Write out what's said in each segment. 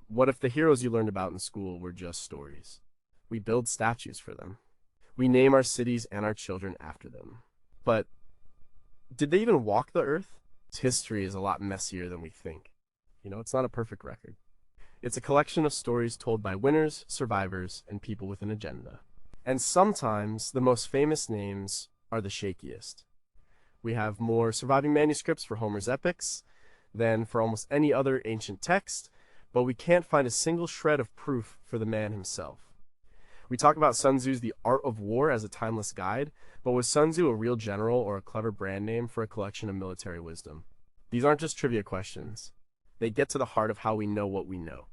What if the heroes you learned about in school were just stories? We build statues for them. We name our cities and our children after them. But did they even walk the earth? History is a lot messier than we think. It's not a perfect record. It's a collection of stories told by winners, survivors, and people with an agenda. And sometimes the most famous names are the shakiest. We have more surviving manuscripts for Homer's epics than for almost any other ancient text, but we can't find a single shred of proof for the man himself. We talk about Sun Tzu's The Art of War as a timeless guide, but was Sun Tzu a real general or a clever brand name for a collection of military wisdom? These aren't just trivia questions. They get to the heart of how we know what we know.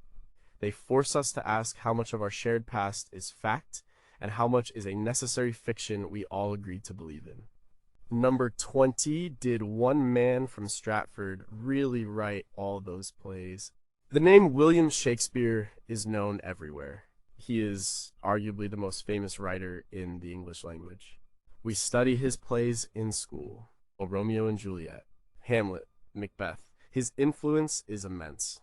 They force us to ask how much of our shared past is fact and how much is a necessary fiction we all agreed to believe in. Number 20, did one man from Stratford really write all those plays? The name William Shakespeare is known everywhere. He is arguably the most famous writer in the English language. We study his plays in school. Romeo and Juliet, Hamlet, Macbeth. His influence is immense.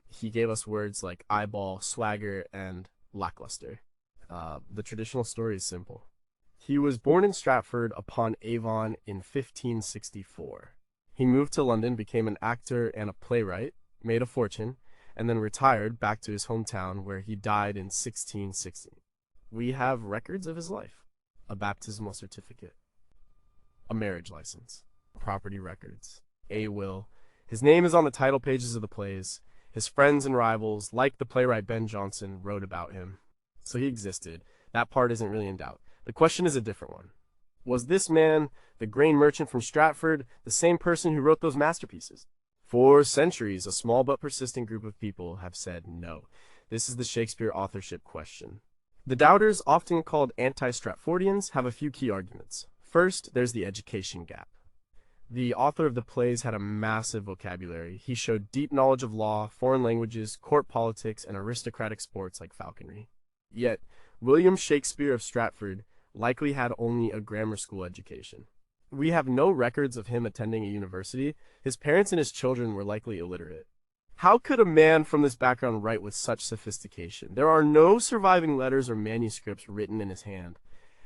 He gave us words like eyeball, swagger, and lackluster. The traditional story is simple. He was born in Stratford upon Avon in 1564. He moved to London, became an actor and a playwright, made a fortune, and then retired back to his hometown where he died in 1616. We have records of his life, a baptismal certificate, a marriage license, property records, a will. His name is on the title pages of the plays. His friends and rivals, like the playwright Ben Jonson, wrote about him. So he existed. That part isn't really in doubt. The question is a different one. Was this man, the grain merchant from Stratford, the same person who wrote those masterpieces? For centuries, a small but persistent group of people have said no. This is the Shakespeare authorship question. The doubters, often called anti-Stratfordians, have a few key arguments. First, there's the education gap. The author of the plays had a massive vocabulary. He showed deep knowledge of law, foreign languages, court politics, and aristocratic sports like falconry. Yet, William Shakespeare of Stratford likely had only a grammar school education. We have no records of him attending a university. His parents and his children were likely illiterate. How could a man from this background write with such sophistication? There are no surviving letters or manuscripts written in his hand,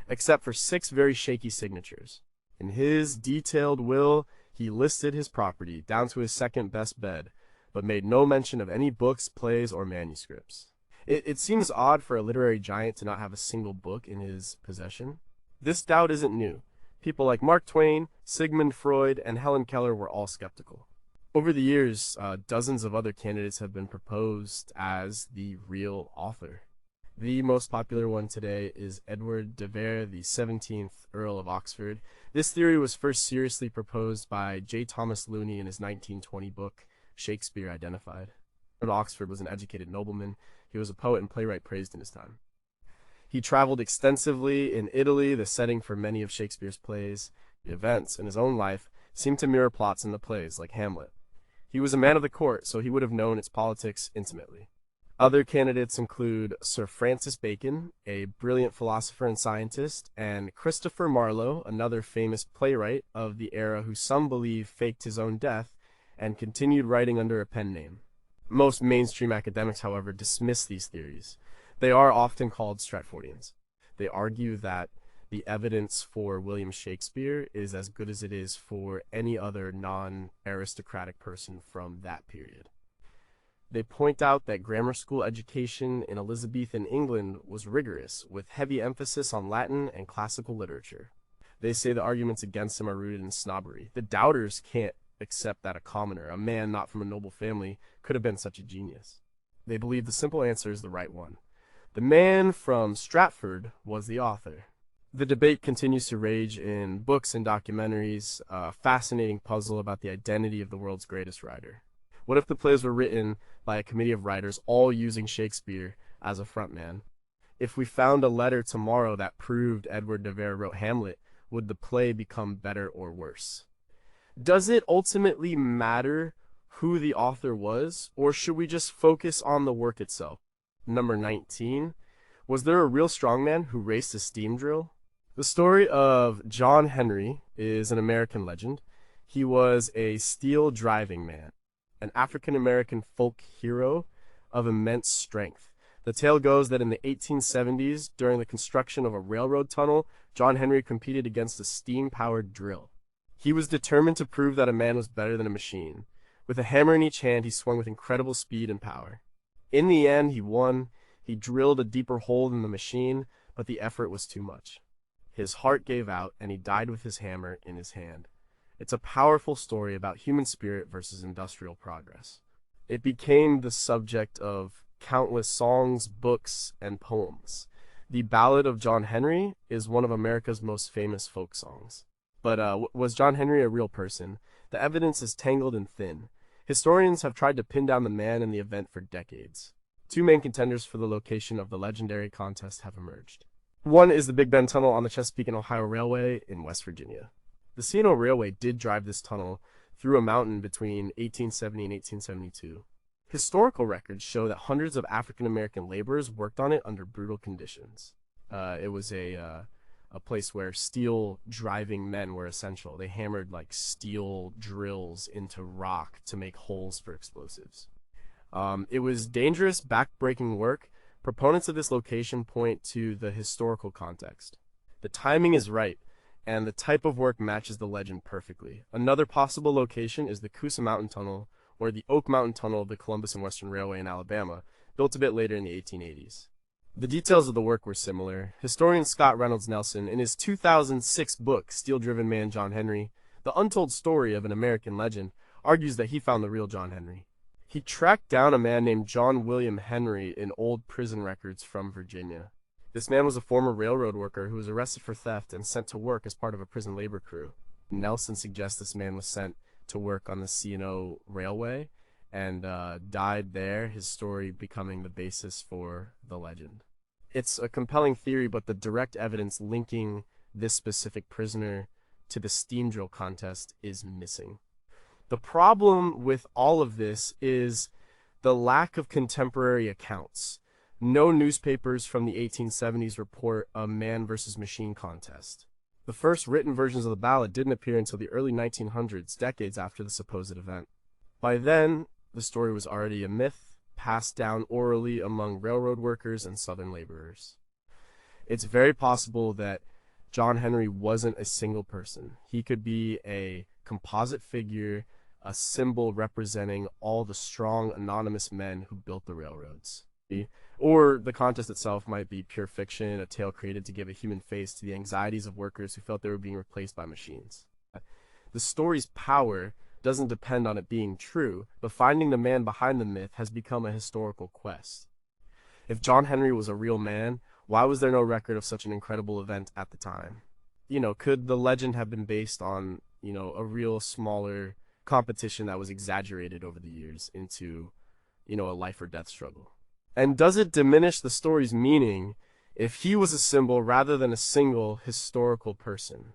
except for 6 very shaky signatures. In his detailed will, he listed his property down to his second best bed, but made no mention of any books, plays, or manuscripts. It seems odd for a literary giant to not have a single book in his possession. This doubt isn't new. People like Mark Twain, Sigmund Freud, and Helen Keller were all skeptical. Over the years, dozens of other candidates have been proposed as the real author. The most popular one today is Edward de Vere, the 17th Earl of Oxford. This theory was first seriously proposed by J. Thomas Looney in his 1920 book, Shakespeare Identified. Lord Oxford was an educated nobleman. He was a poet and playwright praised in his time. He traveled extensively in Italy, the setting for many of Shakespeare's plays. The events in his own life seemed to mirror plots in the plays, like Hamlet. He was a man of the court, so he would have known its politics intimately. Other candidates include Sir Francis Bacon, a brilliant philosopher and scientist, and Christopher Marlowe, another famous playwright of the era who some believe faked his own death and continued writing under a pen name. Most mainstream academics, however, dismiss these theories. They are often called Stratfordians. They argue that the evidence for William Shakespeare is as good as it is for any other non-aristocratic person from that period. They point out that grammar school education in Elizabethan England was rigorous, with heavy emphasis on Latin and classical literature. They say the arguments against him are rooted in snobbery. The doubters can't accept that a commoner, a man not from a noble family, could have been such a genius. They believe the simple answer is the right one. The man from Stratford was the author. The debate continues to rage in books and documentaries, a fascinating puzzle about the identity of the world's greatest writer. What if the plays were written by a committee of writers all using Shakespeare as a frontman? If we found a letter tomorrow that proved Edward de Vere wrote Hamlet, would the play become better or worse? Does it ultimately matter who the author was, or should we just focus on the work itself? Number 19. Was there a real strongman who raced a steam drill? The story of John Henry is an American legend. He was a steel driving man. an African-American folk hero of immense strength. The tale goes that in the 1870s, during the construction of a railroad tunnel, John Henry competed against a steam-powered drill. He was determined to prove that a man was better than a machine. With a hammer in each hand, he swung with incredible speed and power. In the end, he won. He drilled a deeper hole than the machine, but the effort was too much. His heart gave out, and he died with his hammer in his hand. It's a powerful story about human spirit versus industrial progress. It became the subject of countless songs, books, and poems. The Ballad of John Henry is one of America's most famous folk songs. But was John Henry a real person? The evidence is tangled and thin. Historians have tried to pin down the man and the event for decades. Two main contenders for the location of the legendary contest have emerged. One is the Big Bend Tunnel on the Chesapeake and Ohio Railway in West Virginia. The C&O Railway did drive this tunnel through a mountain between 1870 and 1872. Historical records show that hundreds of African-American laborers worked on it under brutal conditions. It was a place where steel driving men were essential. They hammered like steel drills into rock to make holes for explosives. It was dangerous, back-breaking work. Proponents of this location point to the historical context. The timing is right, and the type of work matches the legend perfectly. Another possible location is the Coosa Mountain Tunnel, or the Oak Mountain Tunnel of the Columbus and Western Railway in Alabama, built a bit later in the 1880s. The details of the work were similar. Historian Scott Reynolds Nelson, in his 2006 book, Steel-Driven Man John Henry, The Untold Story of an American Legend, argues that he found the real John Henry. He tracked down a man named John William Henry in old prison records from Virginia. This man was a former railroad worker who was arrested for theft and sent to work as part of a prison labor crew. Nelson suggests this man was sent to work on the C&O Railway and died there, his story becoming the basis for the legend. It's a compelling theory, but the direct evidence linking this specific prisoner to the steam drill contest is missing. The problem with all of this is the lack of contemporary accounts. No newspapers from the 1870s report a man versus machine contest. The first written versions of the ballad didn't appear until the early 1900s, decades after the supposed event. By then, the story was already a myth, passed down orally among railroad workers and Southern laborers. It's very possible that John Henry wasn't a single person. He could be a composite figure, a symbol representing all the strong, anonymous men who built the railroads. Or the contest itself might be pure fiction, a tale created to give a human face to the anxieties of workers who felt they were being replaced by machines. The story's power doesn't depend on it being true, but finding the man behind the myth has become a historical quest. If John Henry was a real man, why was there no record of such an incredible event at the time? Could the legend have been based on, a real smaller competition that was exaggerated over the years into, a life or death struggle? And does it diminish the story's meaning if he was a symbol rather than a single historical person?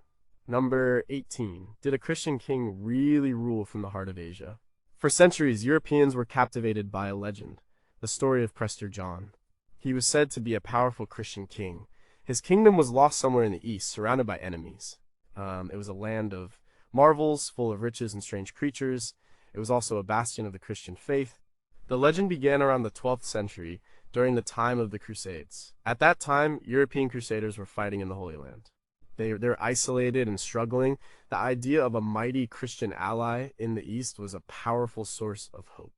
Number 18. Did a Christian king really rule from the heart of Asia? For centuries, Europeans were captivated by a legend, the story of Prester John. He was said to be a powerful Christian king. His kingdom was lost somewhere in the east, surrounded by enemies. It was a land of marvels, full of riches and strange creatures. It was also a bastion of the Christian faith. The legend began around the 12th century, during the time of the Crusades. At that time, European crusaders were fighting in the Holy Land. They're isolated and struggling. The idea of a mighty Christian ally in the East was a powerful source of hope.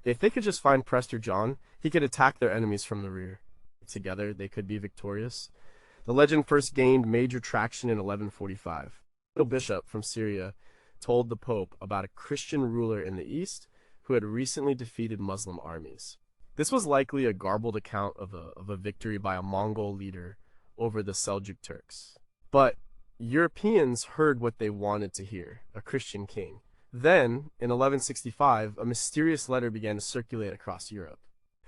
If they could just find Prester John, he could attack their enemies from the rear. Together, they could be victorious. The legend first gained major traction in 1145. A bishop from Syria told the Pope about a Christian ruler in the East who had recently defeated Muslim armies. This was likely a garbled account of a victory by a Mongol leader over the Seljuk Turks. But Europeans heard what they wanted to hear, a Christian king. Then, in 1165, a mysterious letter began to circulate across Europe.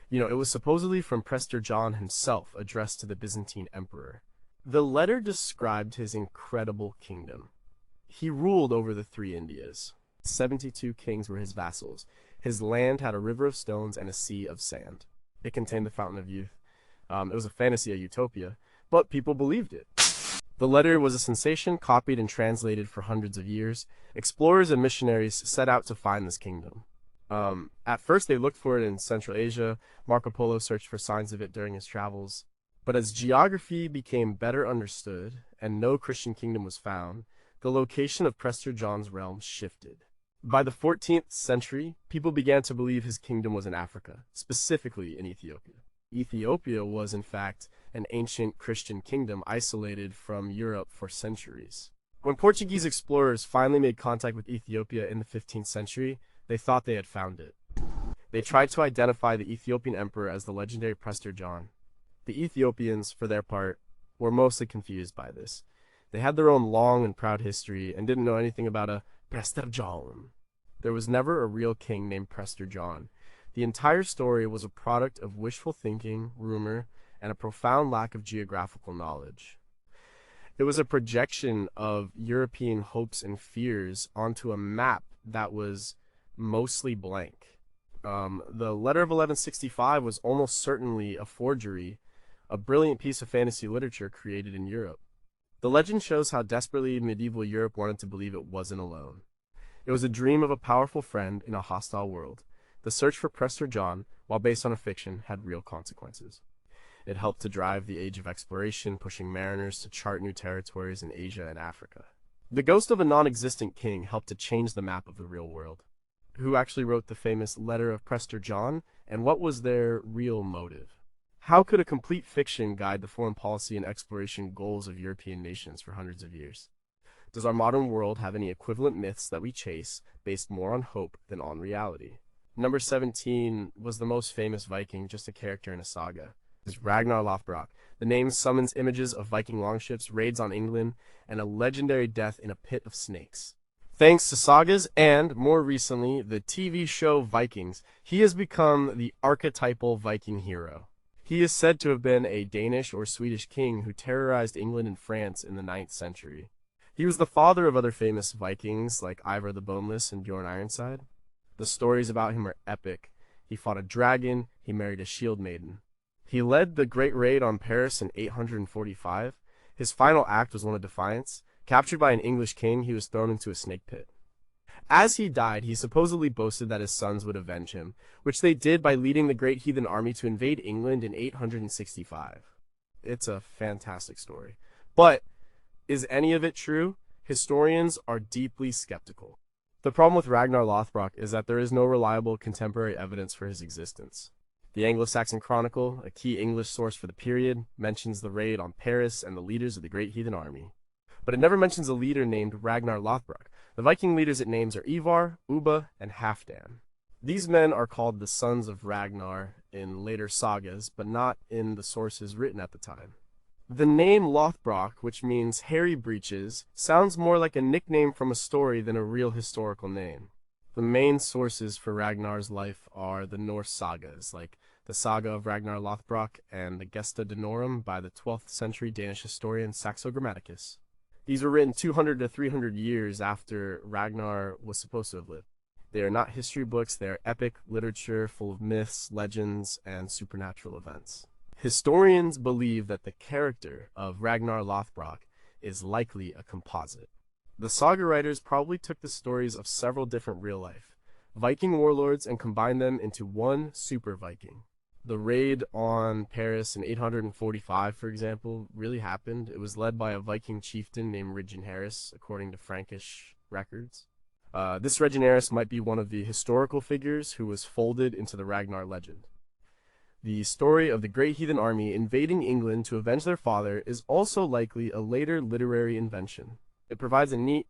It was supposedly from Prester John himself, addressed to the Byzantine emperor. The letter described his incredible kingdom. He ruled over the three Indias. 72 kings were his vassals. His land had a river of stones and a sea of sand. It contained the Fountain of Youth. It was a fantasy, a utopia, but people believed it. The letter was a sensation, copied and translated for hundreds of years. Explorers and missionaries set out to find this kingdom. At first, they looked for it in Central Asia. Marco Polo searched for signs of it during his travels. But as geography became better understood and no Christian kingdom was found, the location of Prester John's realm shifted. By the 14th century, people began to believe his kingdom was in Africa, specifically in Ethiopia. Ethiopia was, in fact, an ancient Christian kingdom isolated from Europe for centuries. When Portuguese explorers finally made contact with Ethiopia in the 15th century, they thought they had found it. They tried to identify the Ethiopian emperor as the legendary Prester John. The Ethiopians, for their part, were mostly confused by this. They had their own long and proud history and didn't know anything about a Prester John. There was never a real king named Prester John. The entire story was a product of wishful thinking, rumor, and a profound lack of geographical knowledge. It was a projection of European hopes and fears onto a map that was mostly blank. The letter of 1165 was almost certainly a forgery, a brilliant piece of fantasy literature created in Europe. The legend shows how desperately medieval Europe wanted to believe it wasn't alone. It was a dream of a powerful friend in a hostile world. The search for Prester John, while based on a fiction, had real consequences. It helped to drive the age of exploration, pushing mariners to chart new territories in Asia and Africa. The ghost of a non-existent king helped to change the map of the real world. Who actually wrote the famous Letter of Prester John, and what was their real motive? How could a complete fiction guide the foreign policy and exploration goals of European nations for hundreds of years? Does our modern world have any equivalent myths that we chase, based more on hope than on reality? Number 17 was the most famous Viking, just a character in a saga. Is Ragnar Lothbrok. The name summons images of Viking longships, raids on England, and a legendary death in a pit of snakes. Thanks to sagas and, more recently, the TV show Vikings, he has become the archetypal Viking hero. He is said to have been a Danish or Swedish king who terrorized England and France in the 9th century. He was the father of other famous Vikings like Ivar the Boneless and Bjorn Ironside. The stories about him are epic. He fought a dragon, he married a shield maiden. He led the Great Raid on Paris in 845. His final act was one of defiance. Captured by an English king, he was thrown into a snake pit. As he died, he supposedly boasted that his sons would avenge him, which they did by leading the great heathen army to invade England in 865. It's a fantastic story. But is any of it true? Historians are deeply skeptical. The problem with Ragnar Lothbrok is that there is no reliable contemporary evidence for his existence. The Anglo-Saxon Chronicle, a key English source for the period, mentions the raid on Paris and the leaders of the great heathen army. But it never mentions a leader named Ragnar Lothbrok. The Viking leaders it names are Ivar, Ubba, and Halfdan. These men are called the sons of Ragnar in later sagas, but not in the sources written at the time. The name Lothbrok, which means hairy breeches, sounds more like a nickname from a story than a real historical name. The main sources for Ragnar's life are the Norse sagas, like the Saga of Ragnar Lothbrok and the Gesta Danorum by the 12th century Danish historian Saxo Grammaticus. These were written 200 to 300 years after Ragnar was supposed to have lived. They are not history books, they are epic literature full of myths, legends, and supernatural events. Historians believe that the character of Ragnar Lothbrok is likely a composite. The saga writers probably took the stories of several different real-life Viking warlords and combined them into one super Viking. The raid on Paris in 845, for example, really happened. It was led by a Viking chieftain named Ragnar, according to Frankish records. This Ragnar might be one of the historical figures who was folded into the Ragnar legend. The story of the great heathen army invading England to avenge their father is also likely a later literary invention. It provides a neat,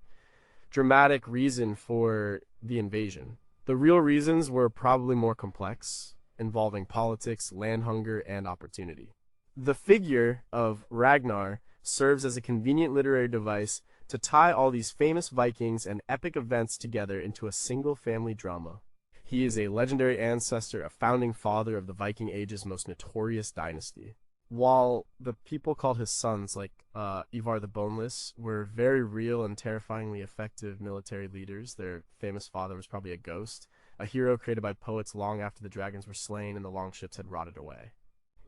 dramatic reason for the invasion. The real reasons were probably more complex, involving politics, land hunger, and opportunity. The figure of Ragnar serves as a convenient literary device to tie all these famous Vikings and epic events together into a single family drama. He is a legendary ancestor, a founding father of the Viking Age's most notorious dynasty. While the people called his sons, like Ivar the Boneless, were very real and terrifyingly effective military leaders, their famous father was probably a ghost, a hero created by poets long after the dragons were slain and the longships had rotted away.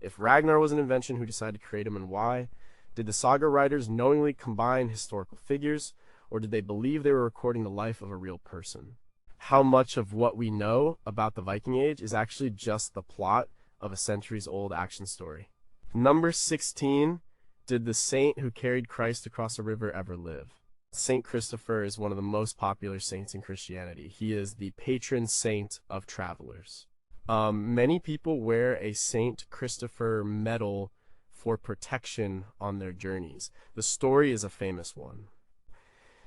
If Ragnar was an invention, who decided to create him and why? Did the saga writers knowingly combine historical figures, or did they believe they were recording the life of a real person? how much of what we know about the Viking Age is actually just the plot of a centuries-old action story. Number 16, did the saint who carried Christ across a river ever live? Saint Christopher is one of the most popular saints in Christianity. He is the patron saint of travelers. Many people wear a Saint Christopher medal for protection on their journeys. The story is a famous one.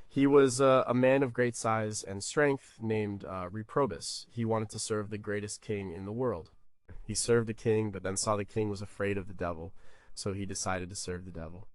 He was a man of great size and strength named Reprobus. He wanted to serve the greatest king in the world. He served the king, but then saw the king was afraid of the devil, so he decided to serve the devil.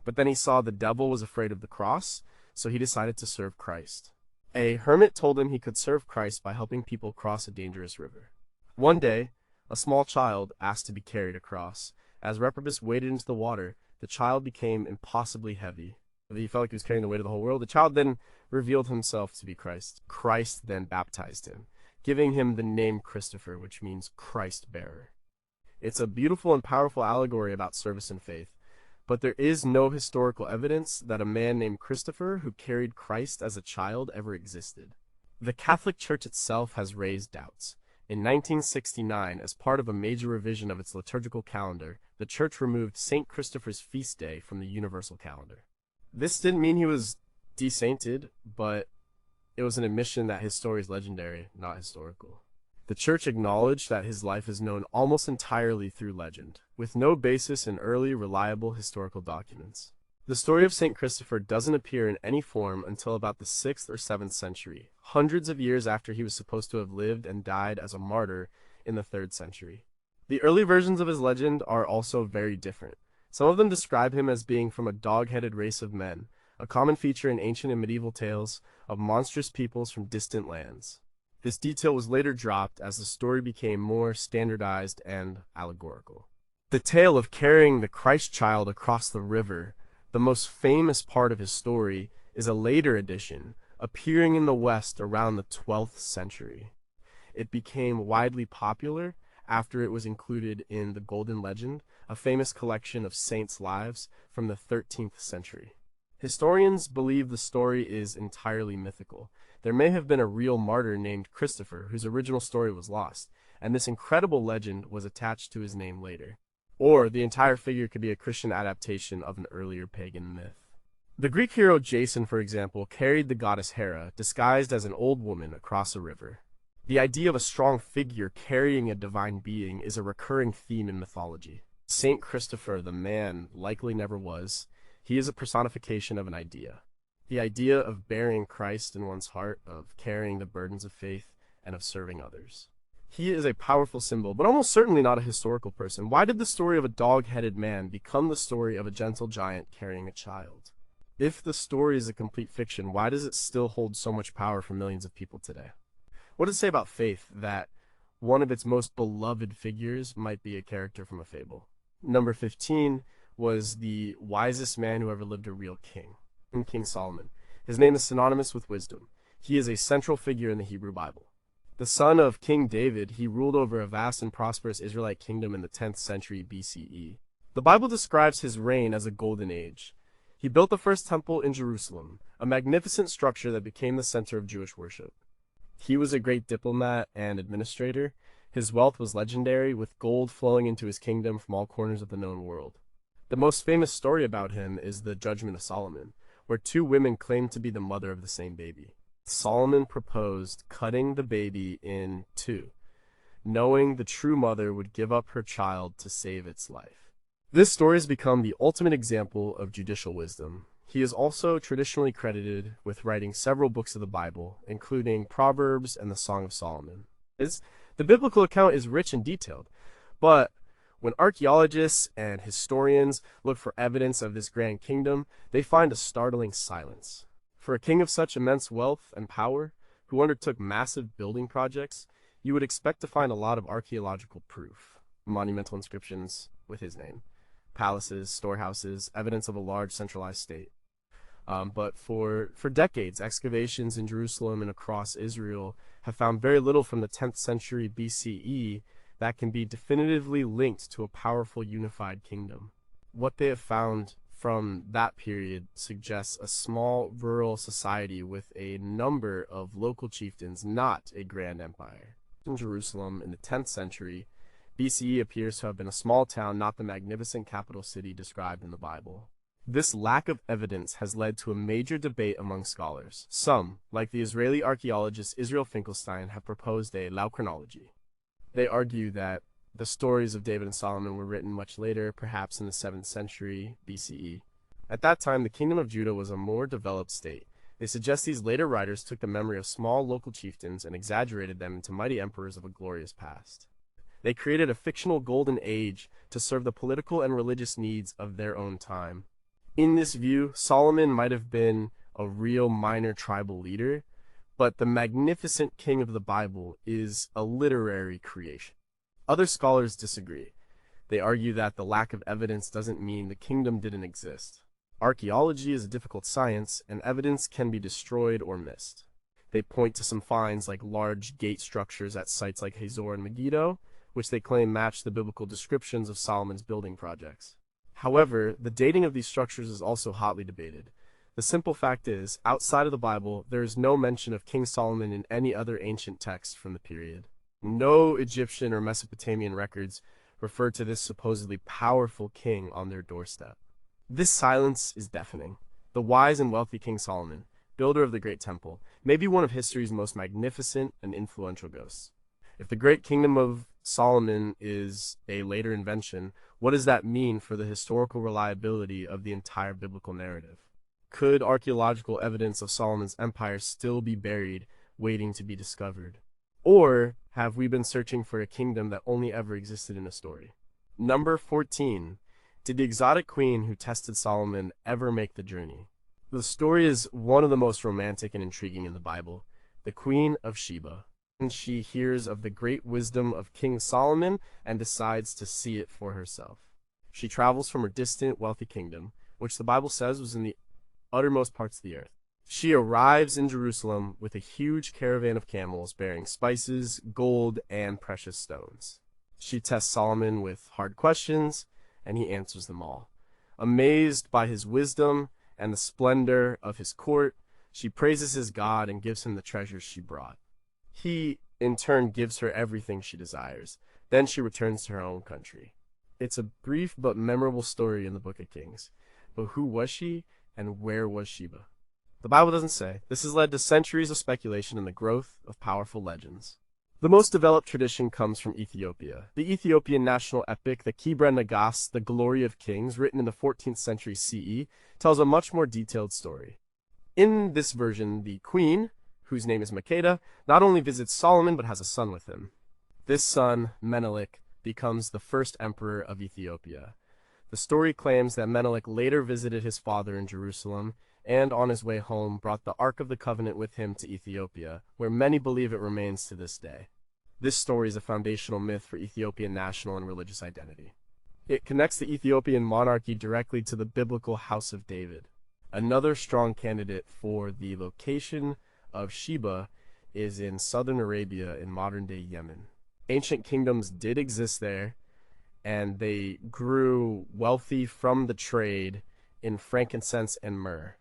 But then he saw the devil was afraid of the cross, so he decided to serve Christ. A hermit told him he could serve Christ by helping people cross a dangerous river. One day, a small child asked to be carried across. As Reprobus waded into the water, the child became impossibly heavy. He felt like he was carrying the weight of the whole world. The child then revealed himself to be Christ. Christ then baptized him, giving him the name Christopher, which means Christ bearer. It's a beautiful and powerful allegory about service and faith, but there is no historical evidence that a man named Christopher who carried Christ as a child ever existed. The Catholic Church itself has raised doubts. In 1969, as part of a major revision of its liturgical calendar, the Church removed St. Christopher's feast day from the universal calendar. This didn't mean he was desainted, but it was an admission that his story is legendary, not historical. The Church acknowledged that his life is known almost entirely through legend, with no basis in early, reliable historical documents. The story of St. Christopher doesn't appear in any form until about the 6th or 7th century, hundreds of years after he was supposed to have lived and died as a martyr in the 3rd century. The early versions of his legend are also very different. Some of them describe him as being from a dog-headed race of men, a common feature in ancient and medieval tales of monstrous peoples from distant lands. This detail was later dropped as the story became more standardized and allegorical. The tale of carrying the Christ child across the river, the most famous part of his story, is a later edition, appearing in the West around the 12th century. It became widely popular after it was included in the Golden Legend, a famous collection of saints' lives from the 13th century. Historians believe the story is entirely mythical. There may have been a real martyr named Christopher whose original story was lost, and this incredible legend was attached to his name later. Or the entire figure could be a Christian adaptation of an earlier pagan myth. The Greek hero Jason, for example, carried the goddess Hera, disguised as an old woman, across a river. The idea of a strong figure carrying a divine being is a recurring theme in mythology. Saint Christopher, the man, likely never was. He is a personification of an idea. The idea of bearing Christ in one's heart, of carrying the burdens of faith, and of serving others. He is a powerful symbol, but almost certainly not a historical person. Why did the story of a dog-headed man become the story of a gentle giant carrying a child? If the story is a complete fiction, why does it still hold so much power for millions of people today? What does it say about faith that one of its most beloved figures might be a character from a fable? Number 15 was the wisest man who ever lived, a real king, King Solomon. His name is synonymous with wisdom. He is a central figure in the Hebrew Bible. The son of King David, he ruled over a vast and prosperous Israelite kingdom in the 10th century BCE. The Bible describes his reign as a golden age. He built the first temple in Jerusalem, a magnificent structure that became the center of Jewish worship. He was a great diplomat and administrator. His wealth was legendary, with gold flowing into his kingdom from all corners of the known world. The most famous story about him is the Judgment of Solomon, where two women claimed to be the mother of the same baby. Solomon proposed cutting the baby in two, knowing the true mother would give up her child to save its life. This story has become the ultimate example of judicial wisdom. He is also traditionally credited with writing several books of the Bible, including Proverbs and the Song of Solomon. The biblical account is rich and detailed, but when archaeologists and historians look for evidence of this grand kingdom, they find a startling silence. For a king of such immense wealth and power, who undertook massive building projects, you would expect to find a lot of archaeological proof, monumental inscriptions with his name, palaces, storehouses, evidence of a large centralized state. But for decades, excavations in Jerusalem and across Israel have found very little from the 10th century BCE that can be definitively linked to a powerful unified kingdom. What they have found from that period suggests a small rural society with a number of local chieftains, not a grand empire. In Jerusalem in the 10th century, BCE appears to have been a small town, not the magnificent capital city described in the Bible. This lack of evidence has led to a major debate among scholars. Some, like the Israeli archaeologist Israel Finkelstein, have proposed a Lauchronology. They argue that the stories of David and Solomon were written much later, perhaps in the 7th century BCE. At that time, the kingdom of Judah was a more developed state. They suggest these later writers took the memory of small local chieftains and exaggerated them into mighty emperors of a glorious past. They created a fictional golden age to serve the political and religious needs of their own time. In this view, Solomon might have been a real minor tribal leader, but the magnificent king of the Bible is a literary creation. Other scholars disagree. They argue that the lack of evidence doesn't mean the kingdom didn't exist. Archaeology is a difficult science, and evidence can be destroyed or missed. They point to some finds like large gate structures at sites like Hazor and Megiddo, which they claim match the biblical descriptions of Solomon's building projects. However, the dating of these structures is also hotly debated. The simple fact is, outside of the Bible, there is no mention of King Solomon in any other ancient text from the period. No Egyptian or Mesopotamian records refer to this supposedly powerful king on their doorstep. This silence is deafening. The wise and wealthy King Solomon, builder of the great temple, may be one of history's most magnificent and influential ghosts. If the great kingdom of Solomon is a later invention, what does that mean for the historical reliability of the entire biblical narrative? Could archaeological evidence of Solomon's empire still be buried, waiting to be discovered? Or have we been searching for a kingdom that only ever existed in a story? Number 14. Did the exotic queen who tested Solomon ever make the journey? The story is one of the most romantic and intriguing in the Bible, the Queen of Sheba. And she hears of the great wisdom of King Solomon and decides to see it for herself. She travels from her distant, wealthy kingdom, which the Bible says was in the uttermost parts of the earth. She arrives in Jerusalem with a huge caravan of camels bearing spices, gold, and precious stones. She tests Solomon with hard questions, and he answers them all. Amazed by his wisdom and the splendor of his court, she praises his God and gives him the treasures she brought. He, in turn, gives her everything she desires. Then she returns to her own country. It's a brief but memorable story in the Book of Kings. But who was she, and where was Sheba? The Bible doesn't say. This has led to centuries of speculation and the growth of powerful legends. The most developed tradition comes from Ethiopia. The Ethiopian national epic, the Kebra Nagast, the Glory of Kings, written in the 14th century CE, tells a much more detailed story. In this version, the queen, whose name is Makeda, not only visits Solomon but has a son with him. This son, Menelik, becomes the first emperor of Ethiopia. The story claims that Menelik later visited his father in Jerusalem and on his way home brought the Ark of the Covenant with him to Ethiopia, where many believe it remains to this day. This story is a foundational myth for Ethiopian national and religious identity. It connects the Ethiopian monarchy directly to the biblical House of David. Another strong candidate for the location of Sheba is in southern Arabia in modern-day Yemen. Ancient kingdoms did exist there, and they grew wealthy from the trade in frankincense and myrrh.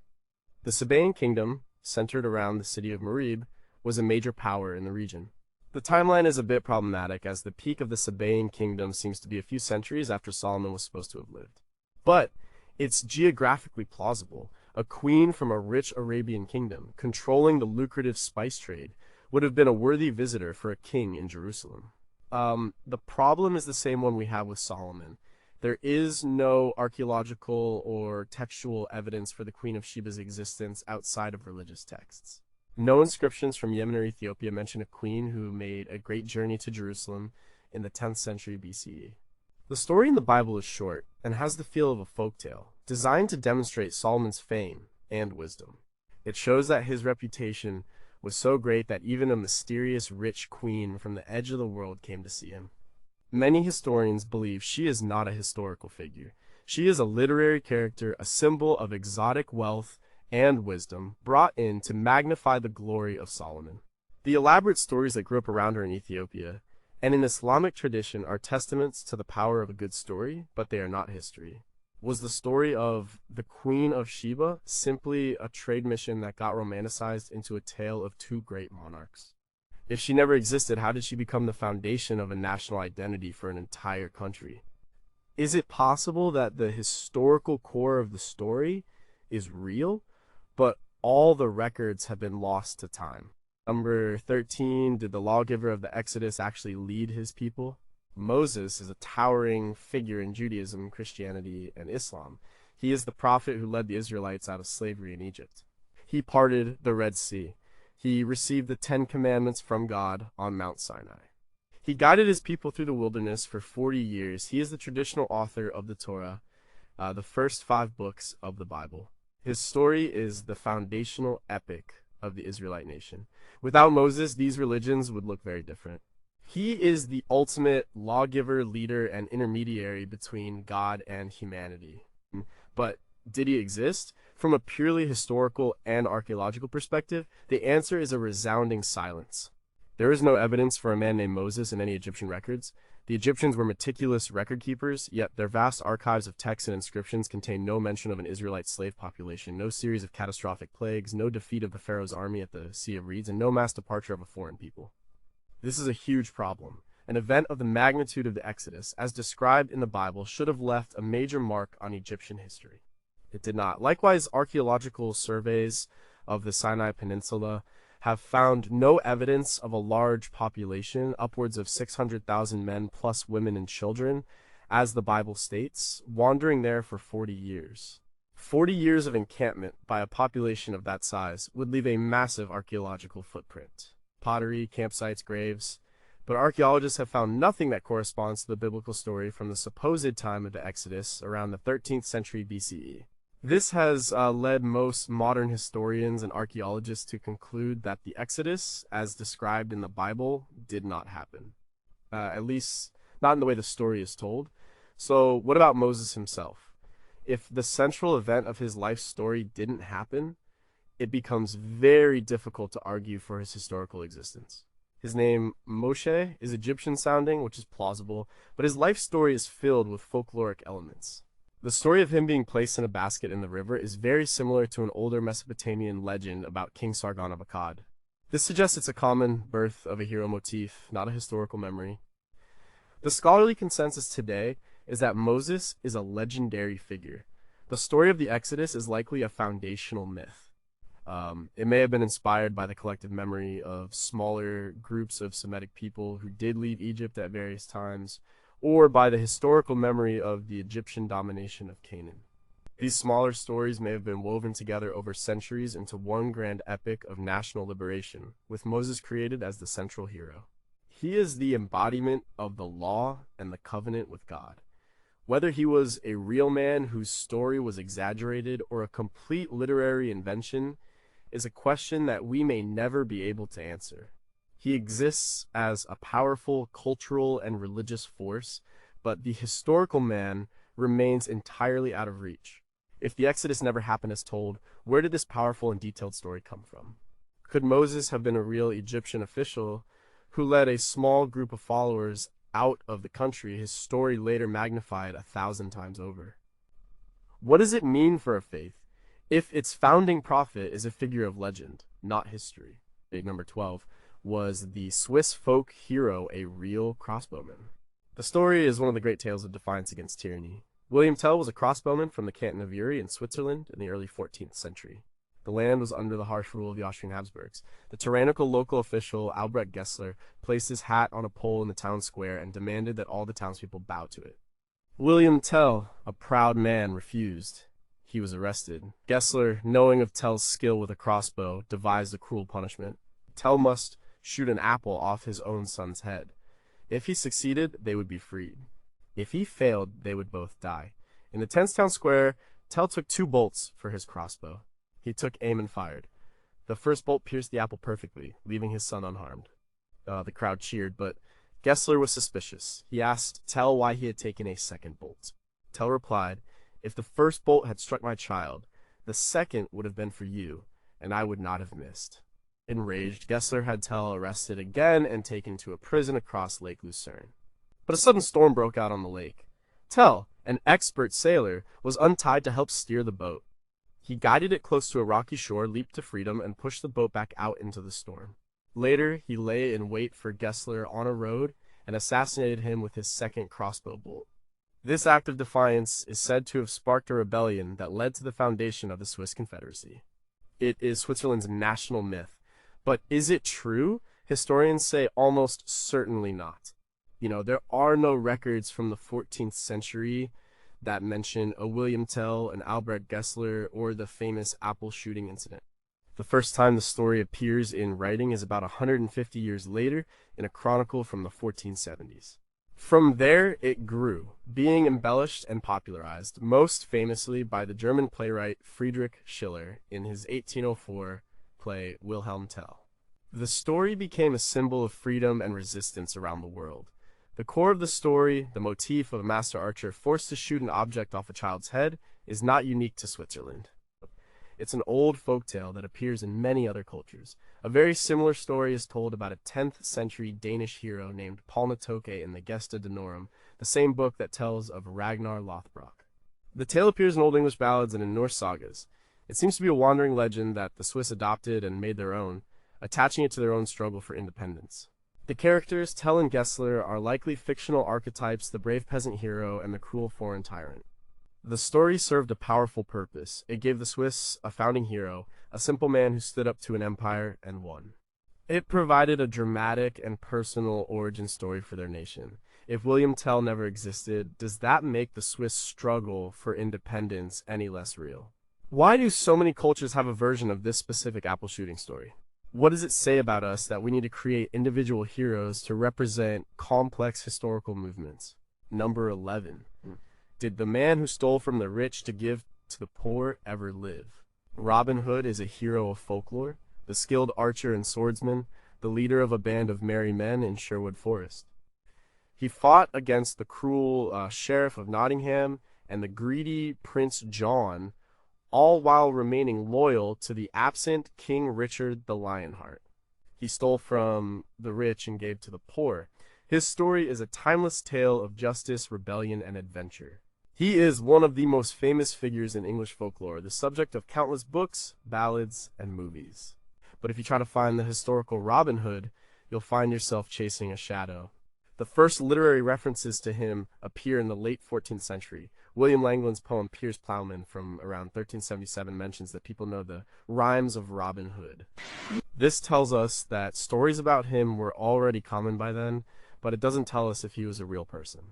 The Sabaean kingdom, centered around the city of Marib, was a major power in the region. The timeline is a bit problematic, as the peak of the Sabaean kingdom seems to be a few centuries after Solomon was supposed to have lived. But it's geographically plausible. A queen from a rich Arabian kingdom, controlling the lucrative spice trade, would have been a worthy visitor for a king in Jerusalem. The problem is the same one we have with Solomon. There is no archaeological or textual evidence for the Queen of Sheba's existence outside of religious texts. No inscriptions from Yemen or Ethiopia mention a queen who made a great journey to Jerusalem in the 10th century BCE. The story in the Bible is short and has the feel of a folktale, designed to demonstrate Solomon's fame and wisdom. It shows that his reputation was so great that even a mysterious rich queen from the edge of the world came to see him. Many historians believe she is not a historical figure. She is a literary character, a symbol of exotic wealth and wisdom brought in to magnify the glory of Solomon. The elaborate stories that grew up around her in Ethiopia and in Islamic tradition are testaments to the power of a good story, but they are not history. Was the story of the Queen of Sheba simply a trade mission that got romanticized into a tale of two great monarchs? If she never existed, how did she become the foundation of a national identity for an entire country? Is it possible that the historical core of the story is real, but all the records have been lost to time? Number 13, did the lawgiver of the Exodus actually lead his people? Moses is a towering figure in Judaism, Christianity, and Islam. He is the prophet who led the Israelites out of slavery in Egypt. He parted the Red Sea. He received the Ten Commandments from God on Mount Sinai. He guided his people through the wilderness for 40 years. He is the traditional author of the Torah, the first 5 books of the Bible. His story is the foundational epic of the Israelite nation. Without Moses, these religions would look very different. He is the ultimate lawgiver, leader, and intermediary between God and humanity. But did he exist? From a purely historical and archaeological perspective, the answer is a resounding silence. There is no evidence for a man named Moses in any Egyptian records. The Egyptians were meticulous record keepers, yet their vast archives of texts and inscriptions contain no mention of an Israelite slave population, no series of catastrophic plagues, no defeat of the Pharaoh's army at the Sea of Reeds, and no mass departure of a foreign people. This is a huge problem. An event of the magnitude of the Exodus, as described in the Bible, should have left a major mark on Egyptian history. It did not. Likewise, archaeological surveys of the Sinai Peninsula have found no evidence of a large population, upwards of 600,000 men plus women and children, as the Bible states, wandering there for 40 years. 40 years of encampment by a population of that size would leave a massive archaeological footprint. Pottery, campsites, graves. But archaeologists have found nothing that corresponds to the biblical story from the supposed time of the Exodus around the 13th century BCE. This has led most modern historians and archaeologists to conclude that the Exodus, as described in the Bible, did not happen. At least, not in the way the story is told. So, what about Moses himself? If the central event of his life story didn't happen, it becomes very difficult to argue for his historical existence. His name, Moshe, is Egyptian sounding, which is plausible, but his life story is filled with folkloric elements. The story of him being placed in a basket in the river is very similar to an older Mesopotamian legend about King Sargon of Akkad. This suggests it's a common birth of a hero motif, not a historical memory. The scholarly consensus today is that Moses is a legendary figure. The story of the Exodus is likely a foundational myth. It may have been inspired by the collective memory of smaller groups of Semitic people who did leave Egypt at various times, or by the historical memory of the Egyptian domination of Canaan. These smaller stories may have been woven together over centuries into one grand epic of national liberation, with Moses created as the central hero. He is the embodiment of the law and the covenant with God. Whether he was a real man whose story was exaggerated or a complete literary invention is a question that we may never be able to answer. He exists as a powerful cultural and religious force, but the historical man remains entirely out of reach. If the Exodus never happened as told, where did this powerful and detailed story come from? Could Moses have been a real Egyptian official who led a small group of followers out of the country, his story later magnified 1,000 times over? What does it mean for a faith if its founding prophet is a figure of legend, not history? Number 12. Was the Swiss folk hero a real crossbowman? The story is one of the great tales of defiance against tyranny. William Tell was a crossbowman from the canton of Uri in Switzerland in the early 14th century. The land was under the harsh rule of the Austrian Habsburgs. The tyrannical local official, Albrecht Gessler, placed his hat on a pole in the town square and demanded that all the townspeople bow to it. William Tell, a proud man, refused. He was arrested. Gessler, knowing of Tell's skill with a crossbow, devised a cruel punishment. Tell must shoot an apple off his own son's head. If he succeeded, they would be freed. If he failed, they would both die. In the tense town square, Tell took 2 bolts for his crossbow. He took aim and fired. The first bolt pierced the apple perfectly, leaving his son unharmed. The crowd cheered, but Gessler was suspicious. He asked Tell why he had taken a second bolt. Tell replied, "If the first bolt had struck my child, the second would have been for you, and I would not have missed." Enraged, Gessler had Tell arrested again and taken to a prison across Lake Lucerne. But a sudden storm broke out on the lake. Tell, An expert sailor was untied to help steer the boat. He guided it close to a rocky shore, leaped to freedom, and pushed the boat back out into the storm. Later, he lay in wait for Gessler on a road and assassinated him with his second crossbow bolt. This act of defiance is said to have sparked a rebellion that led to the foundation of the Swiss Confederacy. It is Switzerland's national myth. But is it true? Historians say almost certainly not. There are no records from the 14th century that mention a William Tell, an Albrecht Gessler, or the famous apple shooting incident. The first time the story appears in writing is about 150 years later in a chronicle from the 1470s. From there, it grew, being embellished and popularized, most famously by the German playwright Friedrich Schiller in his 1804 play Wilhelm Tell. The story became a symbol of freedom and resistance around the world. The core of the story, the motif of a master archer forced to shoot an object off a child's head, is not unique to Switzerland. It's an old folktale that appears in many other cultures. A very similar story is told about a 10th century Danish hero named Palnatoke in the Gesta Danorum, the same book that tells of Ragnar Lothbrok. The tale appears in Old English ballads and in Norse sagas. It seems to be a wandering legend that the Swiss adopted and made their own, attaching it to their own struggle for independence. The characters, Tell and Gessler, are likely fictional archetypes, the brave peasant hero and the cruel foreign tyrant. The story served a powerful purpose. It gave the Swiss a founding hero, a simple man who stood up to an empire and won. It provided a dramatic and personal origin story for their nation. If William Tell never existed, does that make the Swiss struggle for independence any less real? Why do so many cultures have a version of this specific apple shooting story? What does it say about us that we need to create individual heroes to represent complex historical movements? Number 11. Did the man who stole from the rich to give to the poor ever live? Robin Hood is a hero of folklore, the skilled archer and swordsman, the leader of a band of merry men in Sherwood Forest. He fought against the cruel sheriff of Nottingham and the greedy Prince John, all while remaining loyal to the absent King Richard the Lionheart. He stole from the rich and gave to the poor. His story is a timeless tale of justice, rebellion, and adventure. He is one of the most famous figures in English folklore, the subject of countless books, ballads, and movies. But if you try to find the historical Robin Hood, you'll find yourself chasing a shadow. The first literary references to him appear in the late 14th century. William Langland's poem Piers Plowman from around 1377 mentions that people know the rhymes of Robin Hood. This tells us that stories about him were already common by then, but it doesn't tell us if he was a real person.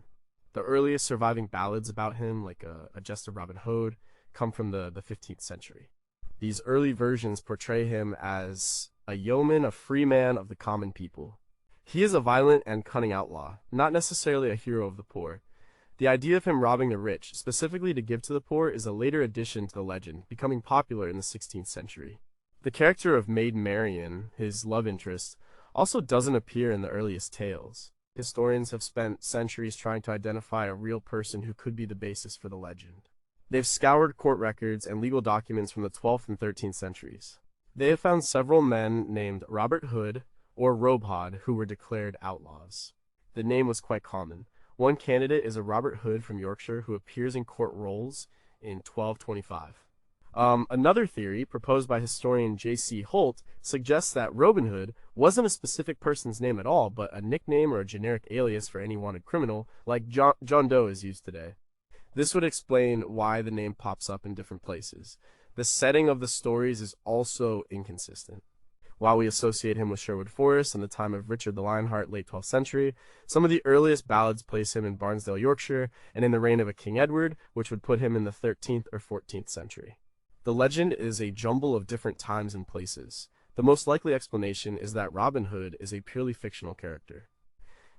The earliest surviving ballads about him, like a Jest of Robin Hood, come from the 15th century. These early versions portray him as a yeoman, a free man of the common people. He is a violent and cunning outlaw, not necessarily a hero of the poor. The idea of him robbing the rich, specifically to give to the poor, is a later addition to the legend, becoming popular in the 16th century. The character of Maid Marian, his love interest, also doesn't appear in the earliest tales. Historians have spent centuries trying to identify a real person who could be the basis for the legend. They've scoured court records and legal documents from the 12th and 13th centuries. They have found several men named Robert Hood or Robhod who were declared outlaws. The name was quite common. One candidate is a Robert Hood from Yorkshire who appears in court rolls in 1225. Another theory, proposed by historian J.C. Holt, suggests that Robin Hood wasn't a specific person's name at all, but a nickname or a generic alias for any wanted criminal, like John Doe is used today. This would explain why the name pops up in different places. The setting of the stories is also inconsistent. While we associate him with Sherwood Forest and the time of Richard the Lionheart, late 12th century, some of the earliest ballads place him in Barnesdale, Yorkshire, and in the reign of a King Edward, which would put him in the 13th or 14th century. The legend is a jumble of different times and places. The most likely explanation is that Robin Hood is a purely fictional character.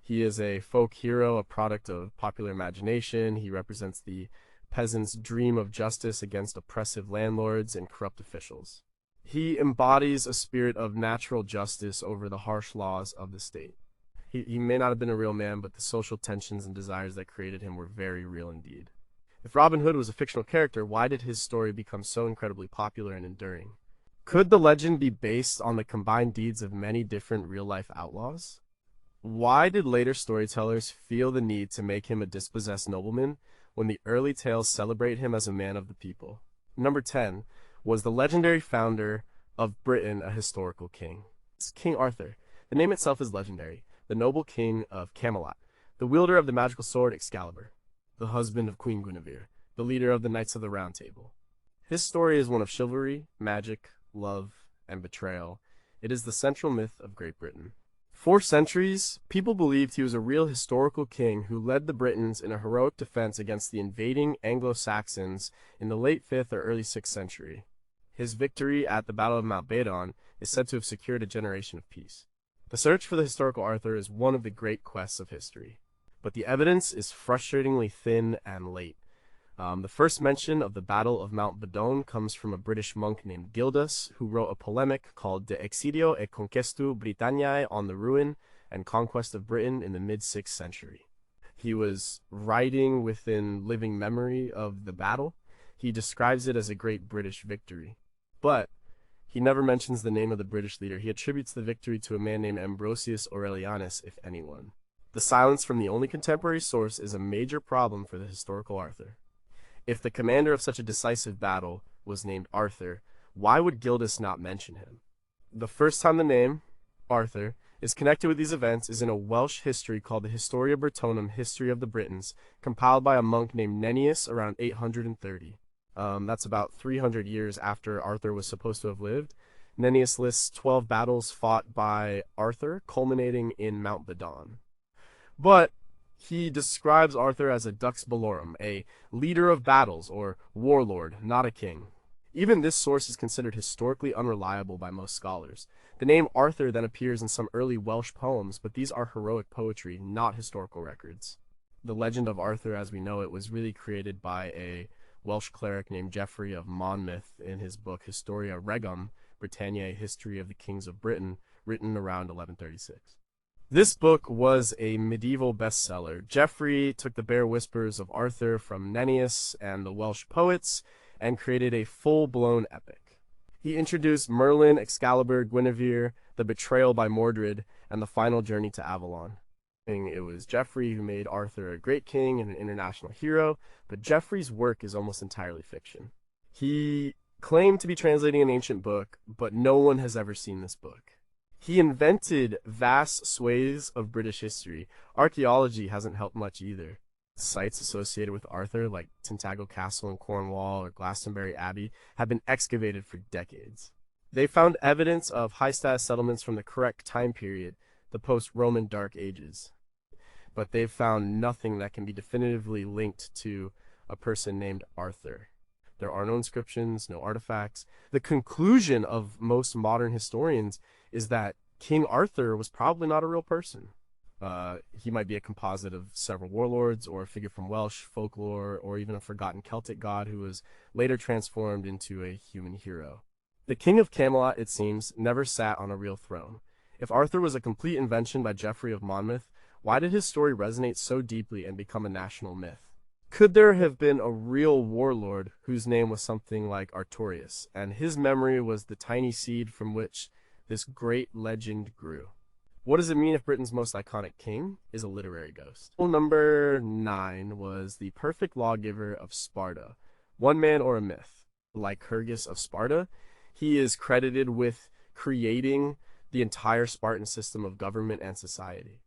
He is a folk hero, a product of popular imagination. He represents the peasant's dream of justice against oppressive landlords and corrupt officials. He embodies a spirit of natural justice over the harsh laws of the state. He may not have been a real man, but the social tensions and desires that created him were very real indeed. If Robin Hood was a fictional character, why did his story become so incredibly popular and enduring? Could the legend be based on the combined deeds of many different real-life outlaws? Why did later storytellers feel the need to make him a dispossessed nobleman, when the early tales celebrate him as a man of the people. Number 10 was the legendary founder of Britain, a historical king. It's King Arthur. The name itself is legendary. The noble king of Camelot, the wielder of the magical sword Excalibur, the husband of Queen Guinevere, the leader of the Knights of the Round Table. His story is one of chivalry, magic, love, and betrayal. It is the central myth of Great Britain. For centuries, people believed he was a real historical king who led the Britons in a heroic defense against the invading Anglo-Saxons in the late 5th or early 6th century. His victory at the Battle of Mount Badon is said to have secured a generation of peace. The search for the historical Arthur is one of the great quests of history, but the evidence is frustratingly thin and late. The first mention of the Battle of Mount Badon comes from a British monk named Gildas, who wrote a polemic called De Excidio e Conquestu Britanniae on the ruin and conquest of Britain in the mid-6th century. He was writing within living memory of the battle. He describes it as a great British victory, but he never mentions the name of the British leader. He attributes the victory to a man named Ambrosius Aurelianus, if anyone. The silence from the only contemporary source is a major problem for the historical Arthur. If the commander of such a decisive battle was named Arthur, why would Gildas not mention him? The first time the name, Arthur, is connected with these events is in a Welsh history called the Historia Britonum, History of the Britons, compiled by a monk named Nennius around 830. That's about 300 years after Arthur was supposed to have lived. Nennius lists 12 battles fought by Arthur, culminating in Mount Badon. But he describes Arthur as a dux bellorum, a leader of battles, or warlord, not a king. Even this source is considered historically unreliable by most scholars. The name Arthur then appears in some early Welsh poems, but these are heroic poetry, not historical records. The legend of Arthur as we know it was really created by a Welsh cleric named Geoffrey of Monmouth in his book Historia Regum, Britanniae, History of the Kings of Britain, written around 1136. This book was a medieval bestseller. Geoffrey took the bare whispers of Arthur from Nennius and the Welsh poets and created a full-blown epic. He introduced Merlin, Excalibur, Guinevere, the betrayal by Mordred, and the final journey to Avalon. It was Geoffrey who made Arthur a great king and an international hero, but Geoffrey's work is almost entirely fiction. He claimed to be translating an ancient book, but no one has ever seen this book. He invented vast swathes of British history. Archaeology hasn't helped much either. Sites associated with Arthur, like Tintagel Castle in Cornwall or Glastonbury Abbey, have been excavated for decades. They found evidence of high-status settlements from the correct time period, the post-Roman Dark Ages. But they've found nothing that can be definitively linked to a person named Arthur. There are no inscriptions, no artifacts. The conclusion of most modern historians is that King Arthur was probably not a real person. He might be a composite of several warlords or a figure from Welsh folklore or even a forgotten Celtic god who was later transformed into a human hero. The King of Camelot, it seems, never sat on a real throne. If Arthur was a complete invention by Geoffrey of Monmouth, why did his story resonate so deeply and become a national myth? Could there have been a real warlord whose name was something like Artorius, and his memory was the tiny seed from which this great legend grew? What does it mean if Britain's most iconic king is a literary ghost? Number 9 was the perfect lawgiver of Sparta. One man or a myth. Lycurgus of Sparta, he is credited with creating the entire Spartan system of government and society.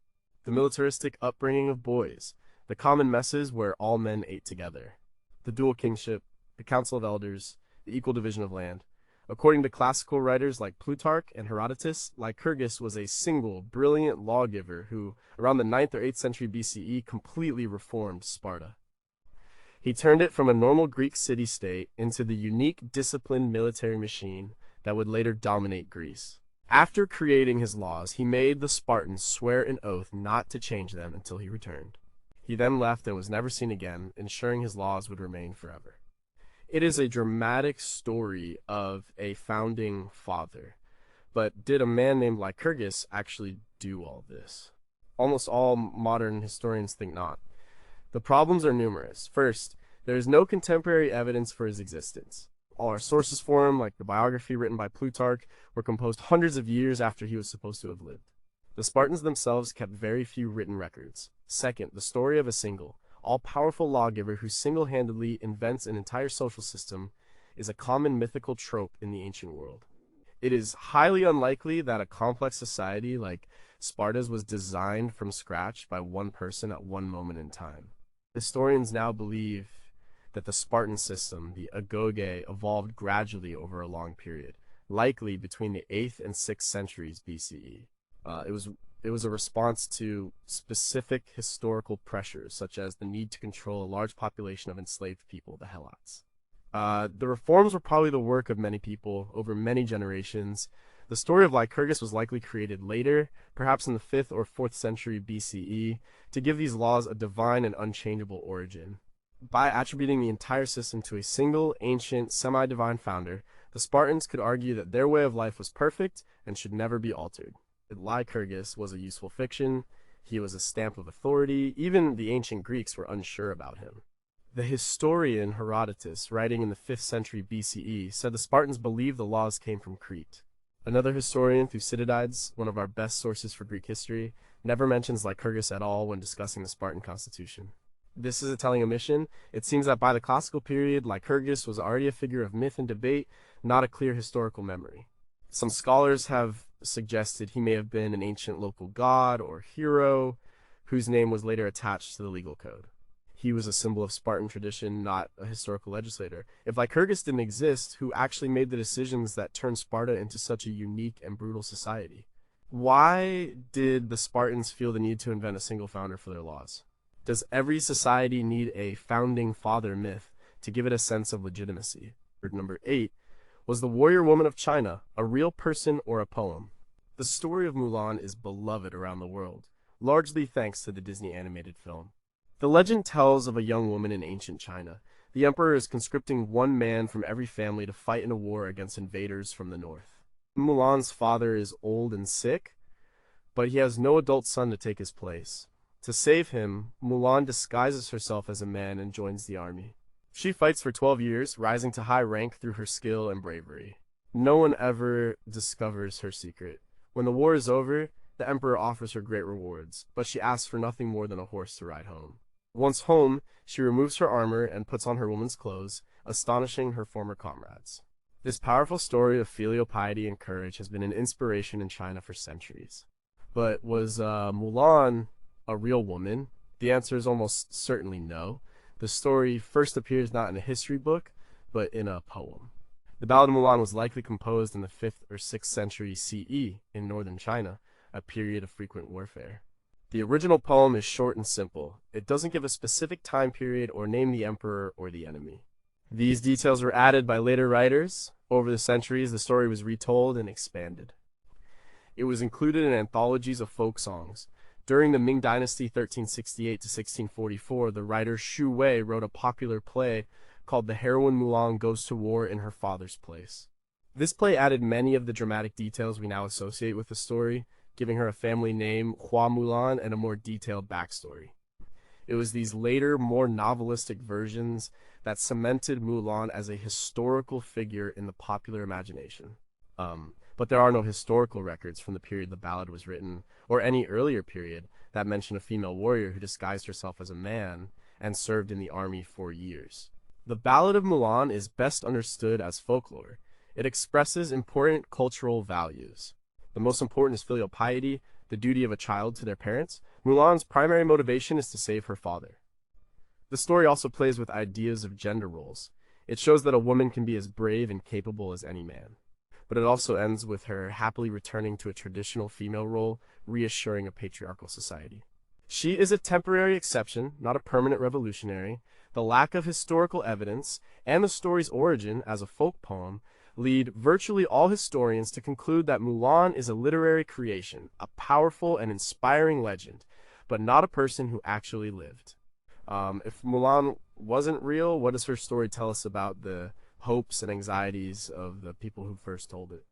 The militaristic upbringing of boys, the common messes where all men ate together, the dual kingship, the council of elders, the equal division of land. According to classical writers like Plutarch and Herodotus, Lycurgus was a single, brilliant lawgiver who, around the 9th or 8th century BCE, completely reformed Sparta. He turned it from a normal Greek city-state into the unique, disciplined military machine that would later dominate Greece. After creating his laws, he made the Spartans swear an oath not to change them until he returned. He then left and was never seen again, ensuring his laws would remain forever. It is a dramatic story of a founding father. But did a man named Lycurgus actually do all this? Almost all modern historians think not. The problems are numerous. First, there is no contemporary evidence for his existence. All our sources for him, like the biography written by Plutarch, were composed hundreds of years after he was supposed to have lived. The Spartans themselves kept very few written records. Second, the story of a single, all-powerful lawgiver who single-handedly invents an entire social system, is a common mythical trope in the ancient world. It is highly unlikely that a complex society like Sparta's was designed from scratch by one person at one moment in time. Historians now believe that the Spartan system, the agoge, evolved gradually over a long period, likely between the 8th and 6th centuries BCE. It was a response to specific historical pressures, such as the need to control a large population of enslaved people, the Helots. The reforms were probably the work of many people over many generations. The story of Lycurgus was likely created later, perhaps in the 5th or 4th century BCE, to give these laws a divine and unchangeable origin. By attributing the entire system to a single, ancient, semi-divine founder, the Spartans could argue that their way of life was perfect and should never be altered. Lycurgus was a useful fiction, he was a stamp of authority, even the ancient Greeks were unsure about him. The historian Herodotus, writing in the 5th century BCE, said the Spartans believed the laws came from Crete. Another historian, Thucydides, one of our best sources for Greek history, never mentions Lycurgus at all when discussing the Spartan constitution. This is a telling omission. It seems that by the classical period, Lycurgus was already a figure of myth and debate, not a clear historical memory. Some scholars have suggested he may have been an ancient local god or hero, whose name was later attached to the legal code. He was a symbol of Spartan tradition, not a historical legislator. If Lycurgus didn't exist, who actually made the decisions that turned Sparta into such a unique and brutal society? Why did the Spartans feel the need to invent a single founder for their laws? Does every society need a founding father myth to give it a sense of legitimacy? Number 8. Was the warrior woman of China a real person or a poem? The story of Mulan is beloved around the world, largely thanks to the Disney animated film. The legend tells of a young woman in ancient China. The emperor is conscripting one man from every family to fight in a war against invaders from the north. Mulan's father is old and sick, but he has no adult son to take his place. To save him, Mulan disguises herself as a man and joins the army. She fights for 12 years, rising to high rank through her skill and bravery. No one ever discovers her secret. When the war is over, the emperor offers her great rewards, but she asks for nothing more than a horse to ride home. Once home, she removes her armor and puts on her woman's clothes, astonishing her former comrades. This powerful story of filial piety and courage has been an inspiration in China for centuries. But was Mulan a real woman? The answer is almost certainly no. The story first appears not in a history book, but in a poem. The Ballad of Mulan was likely composed in the 5th or 6th century CE in northern China, a period of frequent warfare. The original poem is short and simple. It doesn't give a specific time period or name the emperor or the enemy. These details were added by later writers. Over the centuries, the story was retold and expanded. It was included in anthologies of folk songs. During the Ming Dynasty 1368 to 1644, the writer Xu Wei wrote a popular play called The Heroine Mulan Goes to War in Her Father's Place. This play added many of the dramatic details we now associate with the story, giving her a family name, Hua Mulan, and a more detailed backstory. It was these later, more novelistic versions that cemented Mulan as a historical figure in the popular imagination. But there are no historical records from the period the ballad was written, or any earlier period, that mention a female warrior who disguised herself as a man and served in the army for years. The Ballad of Mulan is best understood as folklore. It expresses important cultural values. The most important is filial piety, the duty of a child to their parents. Mulan's primary motivation is to save her father. The story also plays with ideas of gender roles. It shows that a woman can be as brave and capable as any man. But it also ends with her happily returning to a traditional female role, reassuring a patriarchal society. She is a temporary exception, not a permanent revolutionary. The lack of historical evidence and the story's origin as a folk poem lead virtually all historians to conclude that Mulan is a literary creation, a powerful and inspiring legend, but not a person who actually lived. If Mulan wasn't real, what does her story tell us about the hopes and anxieties of the people who first told it?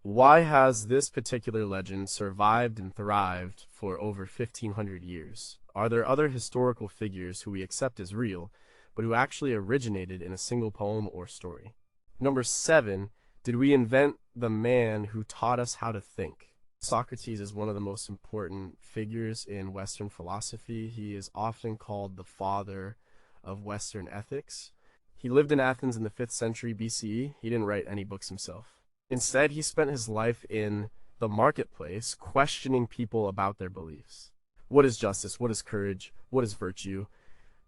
Why has this particular legend survived and thrived for over 1,500 years? Are there other historical figures who we accept as real, but who actually originated in a single poem or story? Number 7, did we invent the man who taught us how to think? Socrates is one of the most important figures in Western philosophy. He is often called the father of Western ethics. He lived in Athens in the 5th century BCE. He didn't write any books himself. Instead, he spent his life in the marketplace questioning people about their beliefs. What is justice? What is courage? What is virtue?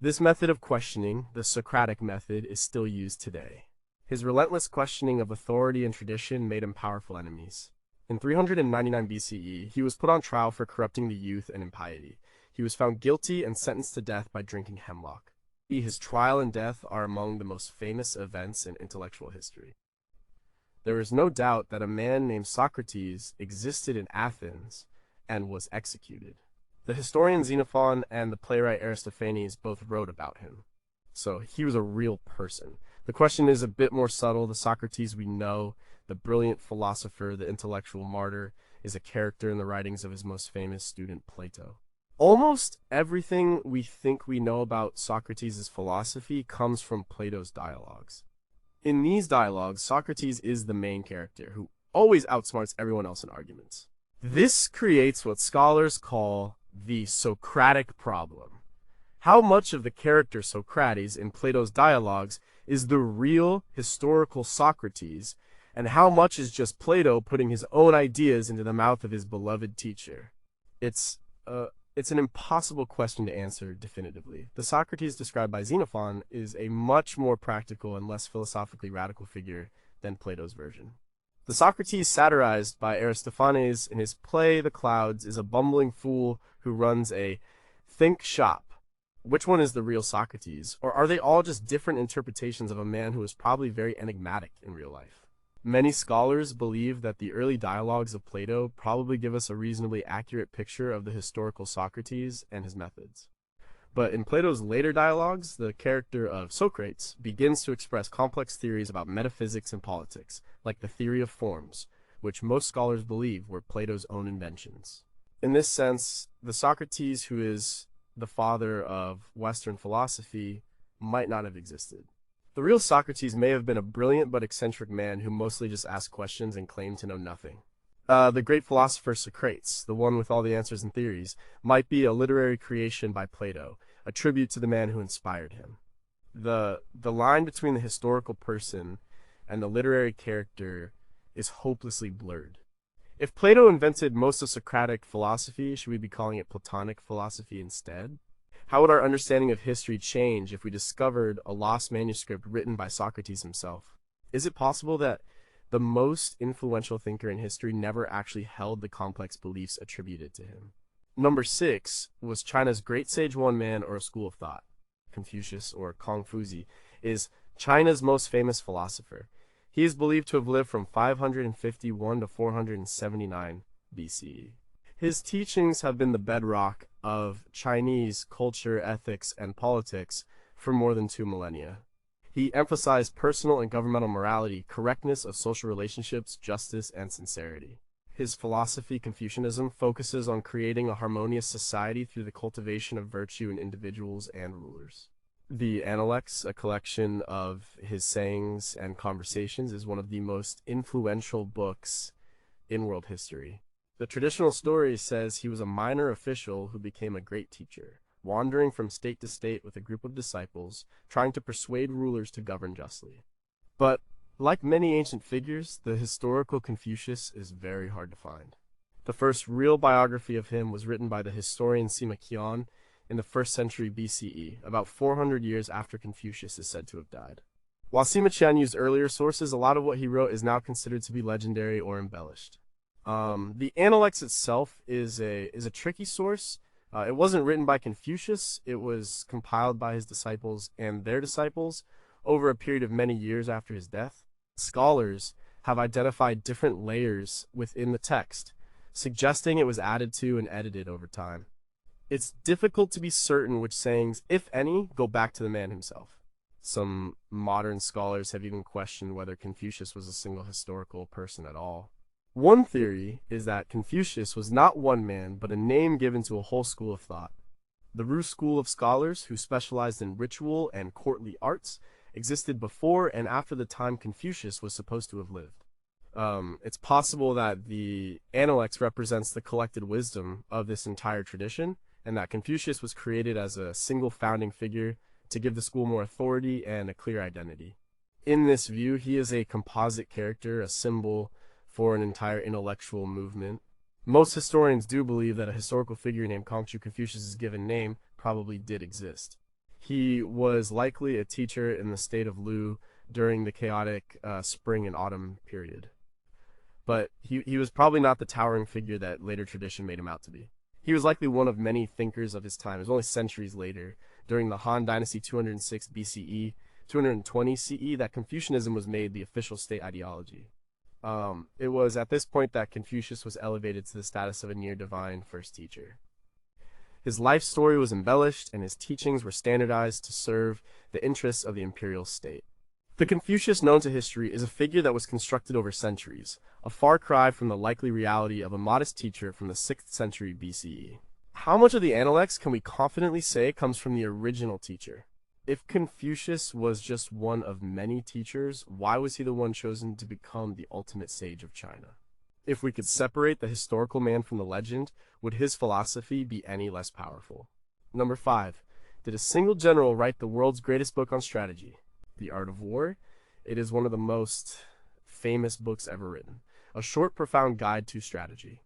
This method of questioning, the Socratic method, is still used today. His relentless questioning of authority and tradition made him powerful enemies. In 399 BCE, he was put on trial for corrupting the youth and impiety. He was found guilty and sentenced to death by drinking hemlock. His trial and death are among the most famous events in intellectual history. There is no doubt that a man named Socrates existed in Athens and was executed. The historian Xenophon and the playwright Aristophanes both wrote about him. So he was a real person. The question is a bit more subtle. The Socrates we know, the brilliant philosopher, the intellectual martyr, is a character in the writings of his most famous student, Plato. Almost everything we think we know about Socrates' philosophy comes from Plato's dialogues. In these dialogues, Socrates is the main character who always outsmarts everyone else in arguments. This creates what scholars call the Socratic problem. How much of the character Socrates in Plato's dialogues is the real historical Socrates, and how much is just Plato putting his own ideas into the mouth of his beloved teacher? It's an impossible question to answer definitively. The Socrates described by Xenophon is a much more practical and less philosophically radical figure than Plato's version. The Socrates satirized by Aristophanes in his play The Clouds is a bumbling fool who runs a think shop. Which one is the real Socrates? Or are they all just different interpretations of a man who was probably very enigmatic in real life? Many scholars believe that the early dialogues of Plato probably give us a reasonably accurate picture of the historical Socrates and his methods. But in Plato's later dialogues, the character of Socrates begins to express complex theories about metaphysics and politics, like the theory of forms, which most scholars believe were Plato's own inventions. In this sense, the Socrates who is the father of Western philosophy might not have existed. The real Socrates may have been a brilliant but eccentric man who mostly just asked questions and claimed to know nothing. The great philosopher Socrates, the one with all the answers and theories, might be a literary creation by Plato, a tribute to the man who inspired him. The line between the historical person and the literary character is hopelessly blurred. If Plato invented most of Socratic philosophy, should we be calling it Platonic philosophy instead? How would our understanding of history change if we discovered a lost manuscript written by Socrates himself? Is it possible that the most influential thinker in history never actually held the complex beliefs attributed to him? Number 6 was China's great sage one man or a school of thought. Confucius, or Confuzi, is China's most famous philosopher. He is believed to have lived from 551 to 479 BCE. His teachings have been the bedrock of Chinese culture, ethics, and politics for more than 2 millennia. He emphasized personal and governmental morality, correctness of social relationships, justice, and sincerity. His philosophy, Confucianism, focuses on creating a harmonious society through the cultivation of virtue in individuals and rulers. The Analects, a collection of his sayings and conversations, is one of the most influential books in world history. The traditional story says he was a minor official who became a great teacher, wandering from state to state with a group of disciples, trying to persuade rulers to govern justly. But, like many ancient figures, the historical Confucius is very hard to find. The first real biography of him was written by the historian Sima Qian in the 1st century BCE, about 400 years after Confucius is said to have died. While Sima Qian used earlier sources, a lot of what he wrote is now considered to be legendary or embellished. The Analects itself is a tricky source. It wasn't written by Confucius. It was compiled by his disciples and their disciples over a period of many years after his death. Scholars have identified different layers within the text, suggesting it was added to and edited over time. It's difficult to be certain which sayings, if any, go back to the man himself. Some modern scholars have even questioned whether Confucius was a single historical person at all. One theory is that Confucius was not one man, but a name given to a whole school of thought. The Rus school of scholars, who specialized in ritual and courtly arts, existed before and after the time Confucius was supposed to have lived. It's possible that the Analects represents the collected wisdom of this entire tradition, and that Confucius was created as a single founding figure to give the school more authority and a clear identity. In this view, he is a composite character, a symbol for an entire intellectual movement. Most historians do believe that a historical figure named Kongfu, Confucius' given name, probably did exist. He was likely a teacher in the state of Lu during the chaotic spring and autumn period. But he was probably not the towering figure that later tradition made him out to be. He was likely one of many thinkers of his time. It was only centuries later, during the Han Dynasty 206 BCE, 220 CE, that Confucianism was made the official state ideology. It was at this point that Confucius was elevated to the status of a near-divine first teacher. His life story was embellished, and his teachings were standardized to serve the interests of the imperial state. The Confucius known to history is a figure that was constructed over centuries, a far cry from the likely reality of a modest teacher from the 6th century BCE. How much of the Analects can we confidently say comes from the original teacher? If Confucius was just one of many teachers, why was he the one chosen to become the ultimate sage of China? If we could separate the historical man from the legend, would his philosophy be any less powerful? Number 5. Did a single general write the world's greatest book on strategy? The Art of War? It is one of the most famous books ever written. A short, profound guide to strategy.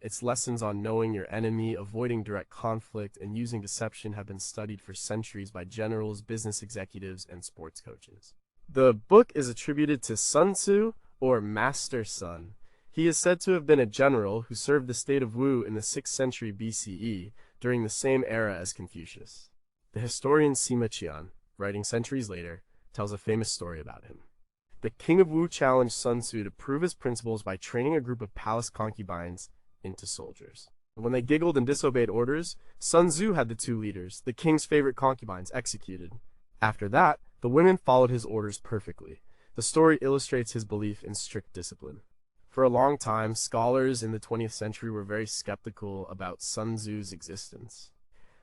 Its lessons on knowing your enemy, avoiding direct conflict, and using deception have been studied for centuries by generals, business executives, and sports coaches. The book is attributed to Sun Tzu, or Master Sun. He is said to have been a general who served the state of Wu in the 6th century BCE, during the same era as Confucius. The historian Sima Qian, writing centuries later, tells a famous story about him. The king of Wu challenged Sun Tzu to prove his principles by training a group of palace concubines into soldiers. When they giggled and disobeyed orders, Sun Tzu had the two leaders, the king's favorite concubines, executed. After that, the women followed his orders perfectly. The story illustrates his belief in strict discipline. For a long time, scholars in the 20th century were very skeptical about Sun Tzu's existence.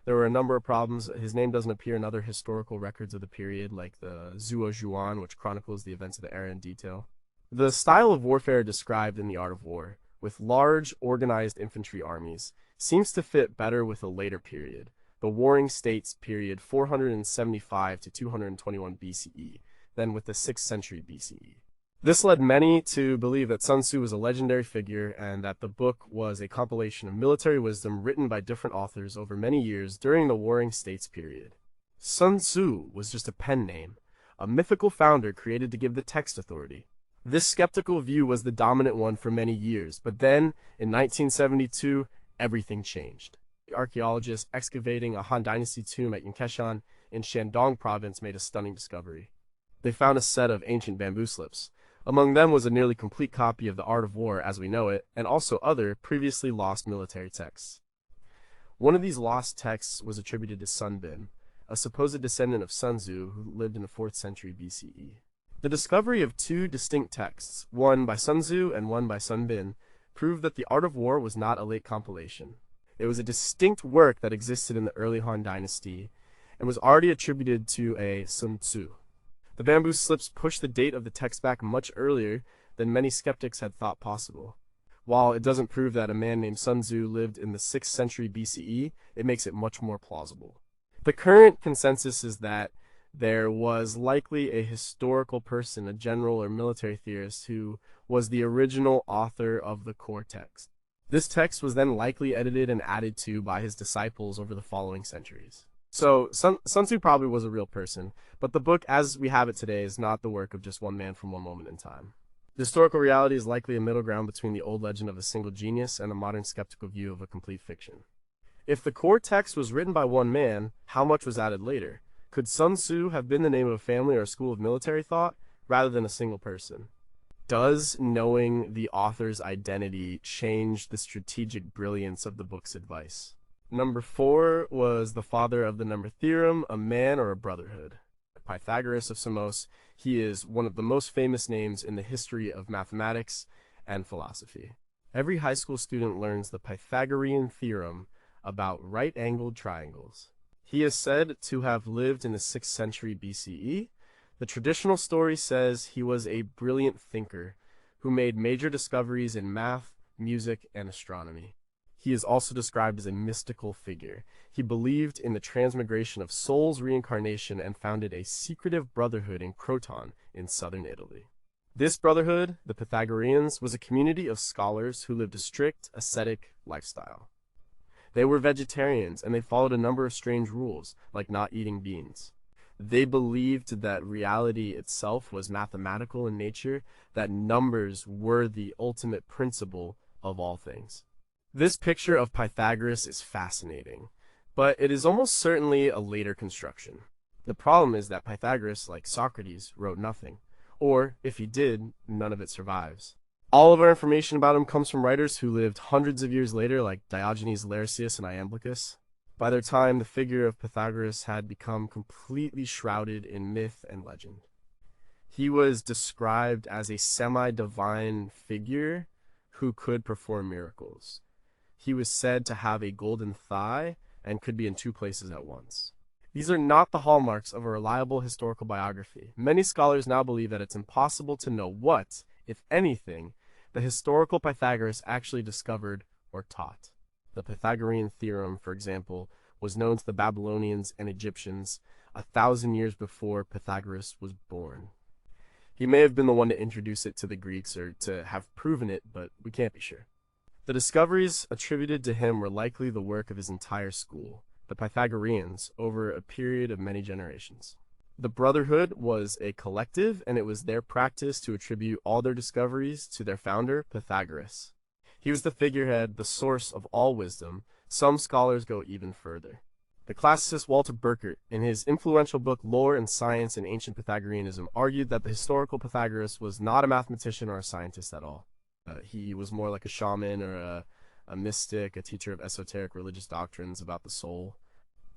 There were a number of problems. His name doesn't appear in other historical records of the period, like the Zuo Zhuan, which chronicles the events of the era in detail. The style of warfare described in The Art of War, with large, organized infantry armies, seems to fit better with a later period, the Warring States period 475 to 221 BCE, than with the 6th century BCE. This led many to believe that Sun Tzu was a legendary figure and that the book was a compilation of military wisdom written by different authors over many years during the Warring States period. Sun Tzu was just a pen name, a mythical founder created to give the text authority. This skeptical view was the dominant one for many years, but then, in 1972, everything changed. Archaeologists excavating a Han Dynasty tomb at Yankeshan in Shandong province made a stunning discovery. They found a set of ancient bamboo slips. Among them was a nearly complete copy of The Art of War as we know it, and also other previously lost military texts. One of these lost texts was attributed to Sun Bin, a supposed descendant of Sun Tzu who lived in the 4th century BCE. The discovery of two distinct texts, one by Sun Tzu and one by Sun Bin, proved that The Art of War was not a late compilation. It was a distinct work that existed in the early Han Dynasty and was already attributed to a Sun Tzu. The bamboo slips push the date of the text back much earlier than many skeptics had thought possible. While it doesn't prove that a man named Sun Tzu lived in the 6th century BCE, it makes it much more plausible. The current consensus is that there was likely a historical person, a general or military theorist, who was the original author of the core text. This text was then likely edited and added to by his disciples over the following centuries. So, Sun Tzu probably was a real person, but the book as we have it today is not the work of just one man from one moment in time. The historical reality is likely a middle ground between the old legend of a single genius and the modern skeptical view of a complete fiction. If the core text was written by one man, how much was added later? Could Sun Tzu have been the name of a family or a school of military thought, rather than a single person? Does knowing the author's identity change the strategic brilliance of the book's advice? Number 4 was the father of the number theorem, a man or a brotherhood. Pythagoras of Samos, he is one of the most famous names in the history of mathematics and philosophy. Every high school student learns the Pythagorean theorem about right-angled triangles. He is said to have lived in the 6th century BCE. The traditional story says he was a brilliant thinker who made major discoveries in math, music, and astronomy. He is also described as a mystical figure. He believed in the transmigration of souls, reincarnation, and founded a secretive brotherhood in Croton in southern Italy. This brotherhood, the Pythagoreans, was a community of scholars who lived a strict, ascetic lifestyle. They were vegetarians, and they followed a number of strange rules, like not eating beans. They believed that reality itself was mathematical in nature, that numbers were the ultimate principle of all things. This picture of Pythagoras is fascinating, but it is almost certainly a later construction. The problem is that Pythagoras, like Socrates, wrote nothing, or, if he did, none of it survives. All of our information about him comes from writers who lived hundreds of years later, like Diogenes Laertius and Iamblichus. By their time, the figure of Pythagoras had become completely shrouded in myth and legend. He was described as a semi-divine figure who could perform miracles. He was said to have a golden thigh and could be in two places at once. These are not the hallmarks of a reliable historical biography. Many scholars now believe that it's impossible to know what, if anything, the historical Pythagoras actually discovered or taught. The Pythagorean theorem, for example, was known to the Babylonians and Egyptians 1,000 years before Pythagoras was born. He may have been the one to introduce it to the Greeks or to have proven it, but we can't be sure. The discoveries attributed to him were likely the work of his entire school, the Pythagoreans, over a period of many generations. The Brotherhood was a collective, and it was their practice to attribute all their discoveries to their founder, Pythagoras. He was the figurehead, the source of all wisdom. Some scholars go even further. The classicist Walter Burkert, in his influential book Lore and Science in Ancient Pythagoreanism, argued that the historical Pythagoras was not a mathematician or a scientist at all. He was more like a shaman or a mystic, a teacher of esoteric religious doctrines about the soul.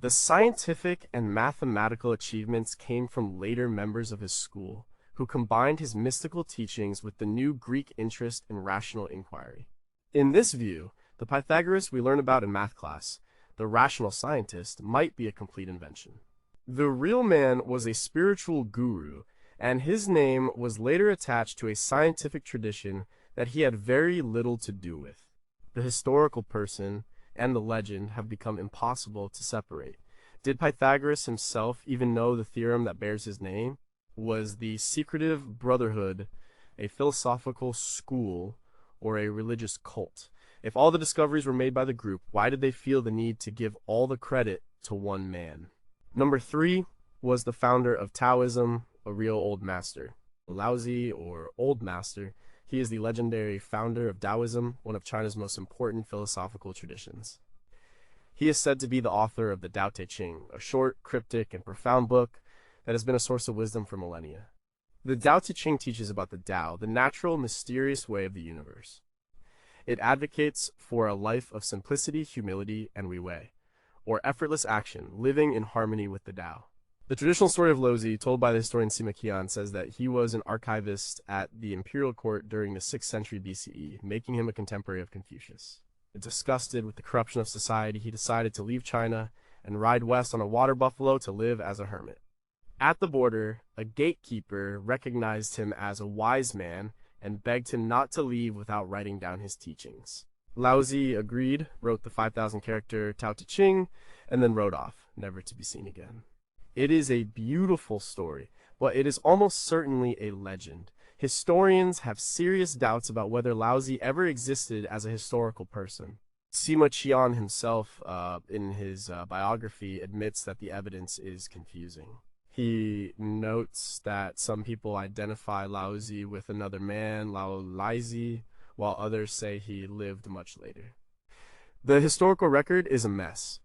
The scientific and mathematical achievements came from later members of his school, who combined his mystical teachings with the new Greek interest in rational inquiry. In this view, the Pythagoras we learn about in math class, the rational scientist, might be a complete invention. The real man was a spiritual guru, and his name was later attached to a scientific tradition that he had very little to do with. The historical person and the legend have become impossible to separate. Did Pythagoras himself even know the theorem that bears his name? Was the secretive brotherhood a philosophical school or a religious cult? If all the discoveries were made by the group, why did they feel the need to give all the credit to one man? Number 3 was the founder of Taoism, a real old master. Laozi, or Old Master, he is the legendary founder of Taoism, one of China's most important philosophical traditions. He is said to be the author of the Tao Te Ching, a short, cryptic, and profound book that has been a source of wisdom for millennia. The Tao Te Ching teaches about the Tao, the natural, mysterious way of the universe. It advocates for a life of simplicity, humility, and wei wei, or effortless action, living in harmony with the Tao. The traditional story of Laozi, told by the historian Sima Qian, says that he was an archivist at the imperial court during the 6th century BCE, making him a contemporary of Confucius. Disgusted with the corruption of society, he decided to leave China and ride west on a water buffalo to live as a hermit. At the border, a gatekeeper recognized him as a wise man and begged him not to leave without writing down his teachings. Laozi agreed, wrote the 5,000-character Tao Te Ching, and then rode off, never to be seen again. It is a beautiful story, but it is almost certainly a legend. Historians have serious doubts about whether Laozi ever existed as a historical person. Sima Qian himself, in his biography, admits that the evidence is confusing. He notes that some people identify Laozi with another man, Lao Laizi, while others say he lived much later. The historical record is a mess.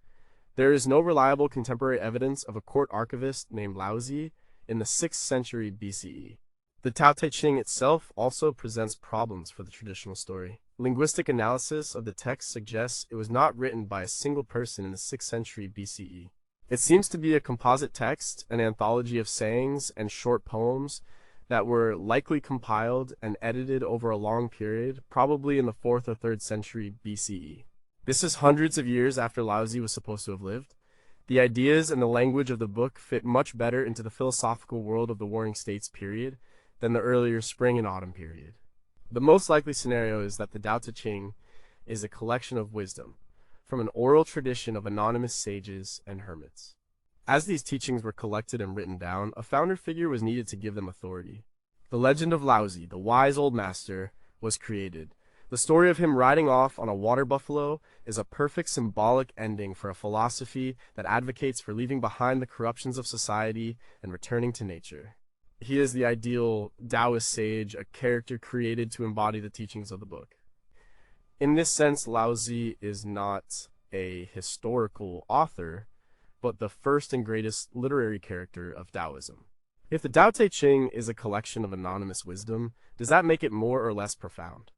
There is no reliable contemporary evidence of a court archivist named Laozi in the 6th century BCE. The Tao Te Ching itself also presents problems for the traditional story. Linguistic analysis of the text suggests it was not written by a single person in the 6th century BCE. It seems to be a composite text, an anthology of sayings and short poems that were likely compiled and edited over a long period, probably in the 4th or 3rd century BCE. This is hundreds of years after Laozi was supposed to have lived. The ideas and the language of the book fit much better into the philosophical world of the Warring States period than the earlier Spring and Autumn period. The most likely scenario is that the Tao Te Ching is a collection of wisdom from an oral tradition of anonymous sages and hermits. As these teachings were collected and written down, a founder figure was needed to give them authority. The legend of Laozi, the wise old master, was created. The story of him riding off on a water buffalo is a perfect symbolic ending for a philosophy that advocates for leaving behind the corruptions of society and returning to nature. He is the ideal Taoist sage, a character created to embody the teachings of the book. In this sense, Laozi is not a historical author, but the first and greatest literary character of Taoism. If the Tao Te Ching is a collection of anonymous wisdom, does that make it more or less profound?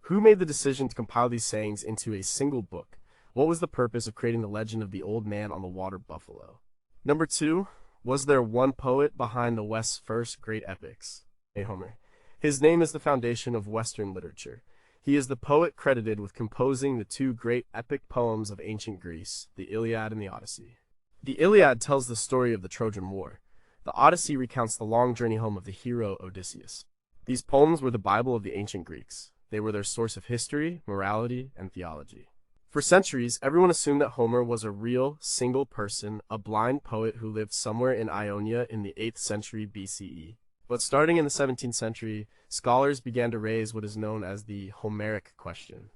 Who made the decision to compile these sayings into a single book? What was the purpose of creating the legend of the old man on the water buffalo? Number 2, was there one poet behind the West's first great epics? Homer. His name is the foundation of Western literature. He is the poet credited with composing the two great epic poems of ancient Greece, the Iliad and the Odyssey. The Iliad tells the story of the Trojan War. The Odyssey recounts the long journey home of the hero Odysseus. These poems were the Bible of the ancient Greeks. They were their source of history, morality, and theology. For centuries, everyone assumed that Homer was a real, single person, a blind poet who lived somewhere in Ionia in the 8th century BCE. But starting in the 17th century, scholars began to raise what is known as the Homeric question.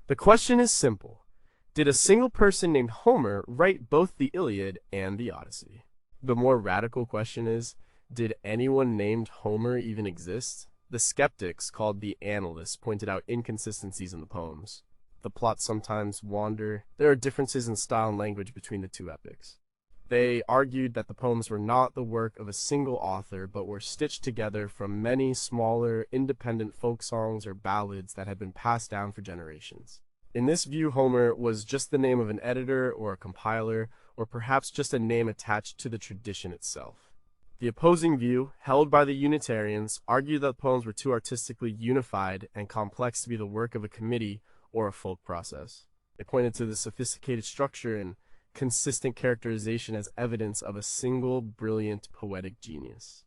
The question is simple. Did a single person named Homer write both the Iliad and the Odyssey? The more radical question is, did anyone named Homer even exist? The skeptics, called the annalists, pointed out inconsistencies in the poems. The plots sometimes wander. There are differences in style and language between the two epics. They argued that the poems were not the work of a single author, but were stitched together from many smaller, independent folk songs or ballads that had been passed down for generations. In this view, Homer was just the name of an editor or a compiler, or perhaps just a name attached to the tradition itself. The opposing view, held by the Unitarians, argued that the poems were too artistically unified and complex to be the work of a committee or a folk process. They pointed to the sophisticated structure and consistent characterization as evidence of a single brilliant poetic genius.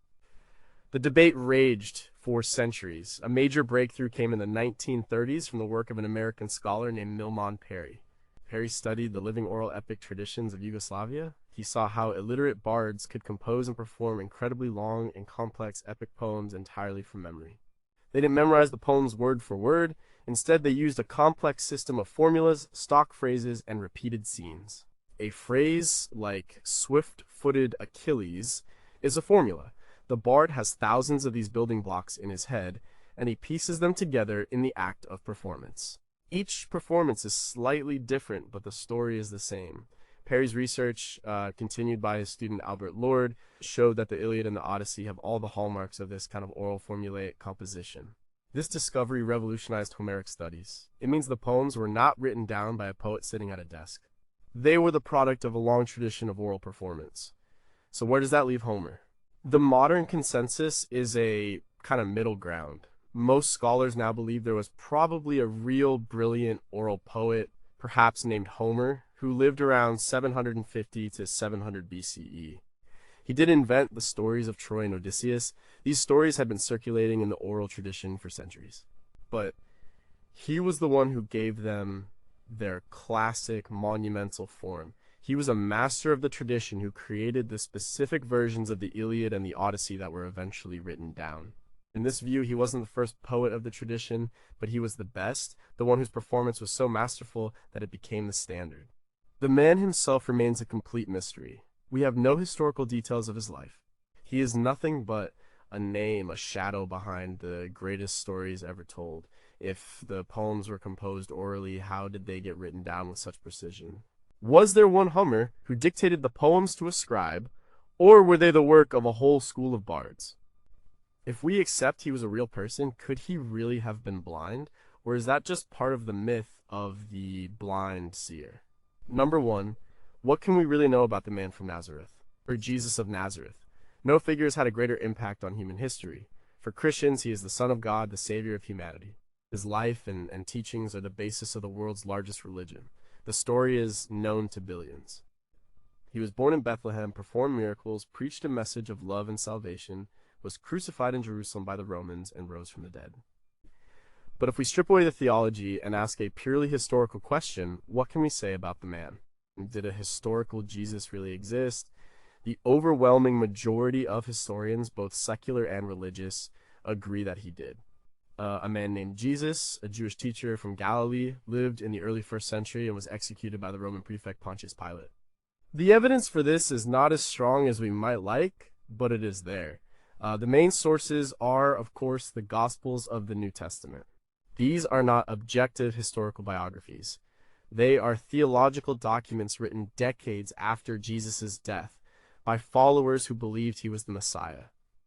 The debate raged for centuries. A major breakthrough came in the 1930s from the work of an American scholar named Milman Parry. Parry studied the living oral epic traditions of Yugoslavia. He saw how illiterate bards could compose and perform incredibly long and complex epic poems entirely from memory. They didn't memorize the poems word for word. Instead, they used a complex system of formulas, stock phrases, and repeated scenes. A phrase like swift-footed Achilles is a formula. The bard has thousands of these building blocks in his head, and he pieces them together in the act of performance. Each performance is slightly different, but the story is the same. Parry's research, continued by his student Albert Lord, showed that the Iliad and the Odyssey have all the hallmarks of this kind of oral formulaic composition. This discovery revolutionized Homeric studies. It means the poems were not written down by a poet sitting at a desk. They were the product of a long tradition of oral performance. So where does that leave Homer? The modern consensus is a kind of middle ground. Most scholars now believe there was probably a real brilliant oral poet, perhaps named Homer, who lived around 750 to 700 BCE. He did invent the stories of Troy and Odysseus. These stories had been circulating in the oral tradition for centuries. But he was the one who gave them their classic monumental form. He was a master of the tradition who created the specific versions of the Iliad and the Odyssey that were eventually written down. In this view, he wasn't the first poet of the tradition, but he was the best, the one whose performance was so masterful that it became the standard. The man himself remains a complete mystery. We have no historical details of his life. He is nothing but a name, a shadow behind the greatest stories ever told. If the poems were composed orally, how did they get written down with such precision? Was there one Homer who dictated the poems to a scribe, or were they the work of a whole school of bards? If we accept he was a real person, could he really have been blind? Or is that just part of the myth of the blind seer? Number 1, what can we really know about the man from Nazareth, or Jesus of Nazareth? No figure has had a greater impact on human history. For Christians, he is the Son of God, the Savior of humanity. His life and teachings are the basis of the world's largest religion. The story is known to billions. He was born in Bethlehem, performed miracles, preached a message of love and salvation, was crucified in Jerusalem by the Romans, and rose from the dead. But if we strip away the theology and ask a purely historical question, what can we say about the man? Did a historical Jesus really exist? The overwhelming majority of historians, both secular and religious, agree that he did. A man named Jesus, a Jewish teacher from Galilee, lived in the early 1st century and was executed by the Roman prefect Pontius Pilate. The evidence for this is not as strong as we might like, but it is there. The main sources are, of course, the Gospels of the New Testament. These are not objective historical biographies. They are theological documents written decades after Jesus' death by followers who believed he was the Messiah.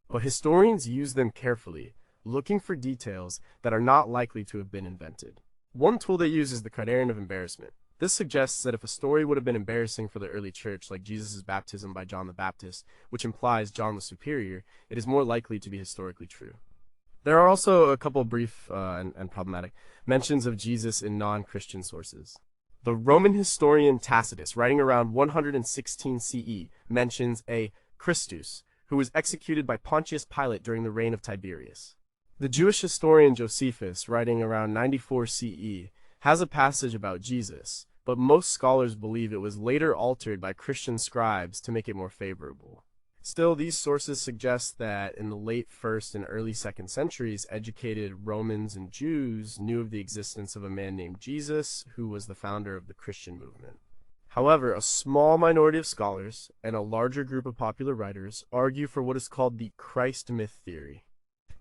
But historians use them carefully, looking for details that are not likely to have been invented. One tool they use is the criterion of embarrassment. This suggests that if a story would have been embarrassing for the early church, like Jesus' baptism by John the Baptist, which implies John was superior, it is more likely to be historically true. There are also a couple brief and problematic mentions of Jesus in non-Christian sources. The Roman historian Tacitus, writing around 116 CE, mentions a Christus, who was executed by Pontius Pilate during the reign of Tiberius. The Jewish historian Josephus, writing around 94 CE, has a passage about Jesus, but most scholars believe it was later altered by Christian scribes to make it more favorable. Still, these sources suggest that in the late 1st and early 2nd centuries, educated Romans and Jews knew of the existence of a man named Jesus, who was the founder of the Christian movement. However, a small minority of scholars and a larger group of popular writers argue for what is called the Christ myth theory.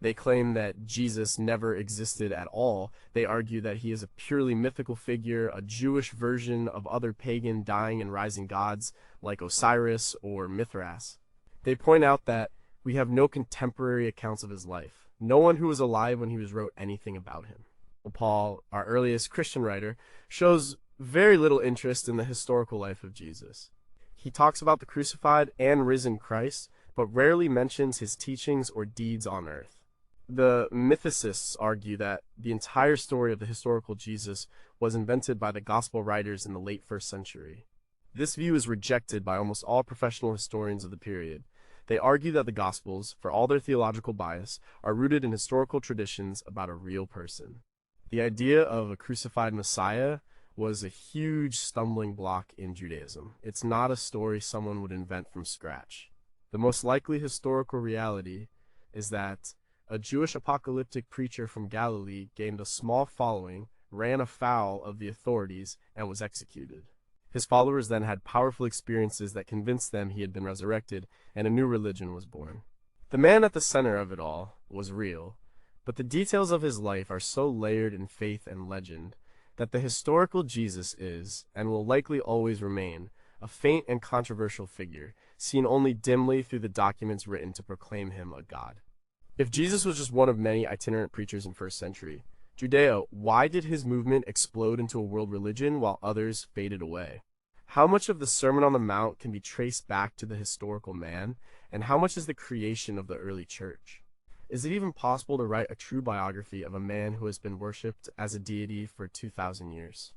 They claim that Jesus never existed at all. They argue that he is a purely mythical figure, a Jewish version of other pagan dying and rising gods like Osiris or Mithras. They point out that we have no contemporary accounts of his life. No one who was alive when he wrote anything about him. Paul, our earliest Christian writer, shows very little interest in the historical life of Jesus. He talks about the crucified and risen Christ, but rarely mentions his teachings or deeds on earth. The mythicists argue that the entire story of the historical Jesus was invented by the gospel writers in the late 1st century. This view is rejected by almost all professional historians of the period. They argue that the Gospels, for all their theological bias, are rooted in historical traditions about a real person. The idea of a crucified Messiah was a huge stumbling block in Judaism. It's not a story someone would invent from scratch. The most likely historical reality is that a Jewish apocalyptic preacher from Galilee gained a small following, ran afoul of the authorities, and was executed. His followers then had powerful experiences that convinced them he had been resurrected, and a new religion was born. The man at the center of it all was real, but the details of his life are so layered in faith and legend that the historical Jesus is, and will likely always remain, a faint and controversial figure, seen only dimly through the documents written to proclaim him a god. If Jesus was just one of many itinerant preachers in 1st century Judea, why did his movement explode into a world religion while others faded away? How much of the Sermon on the Mount can be traced back to the historical man, and how much is the creation of the early church? Is it even possible to write a true biography of a man who has been worshipped as a deity for 2,000 years?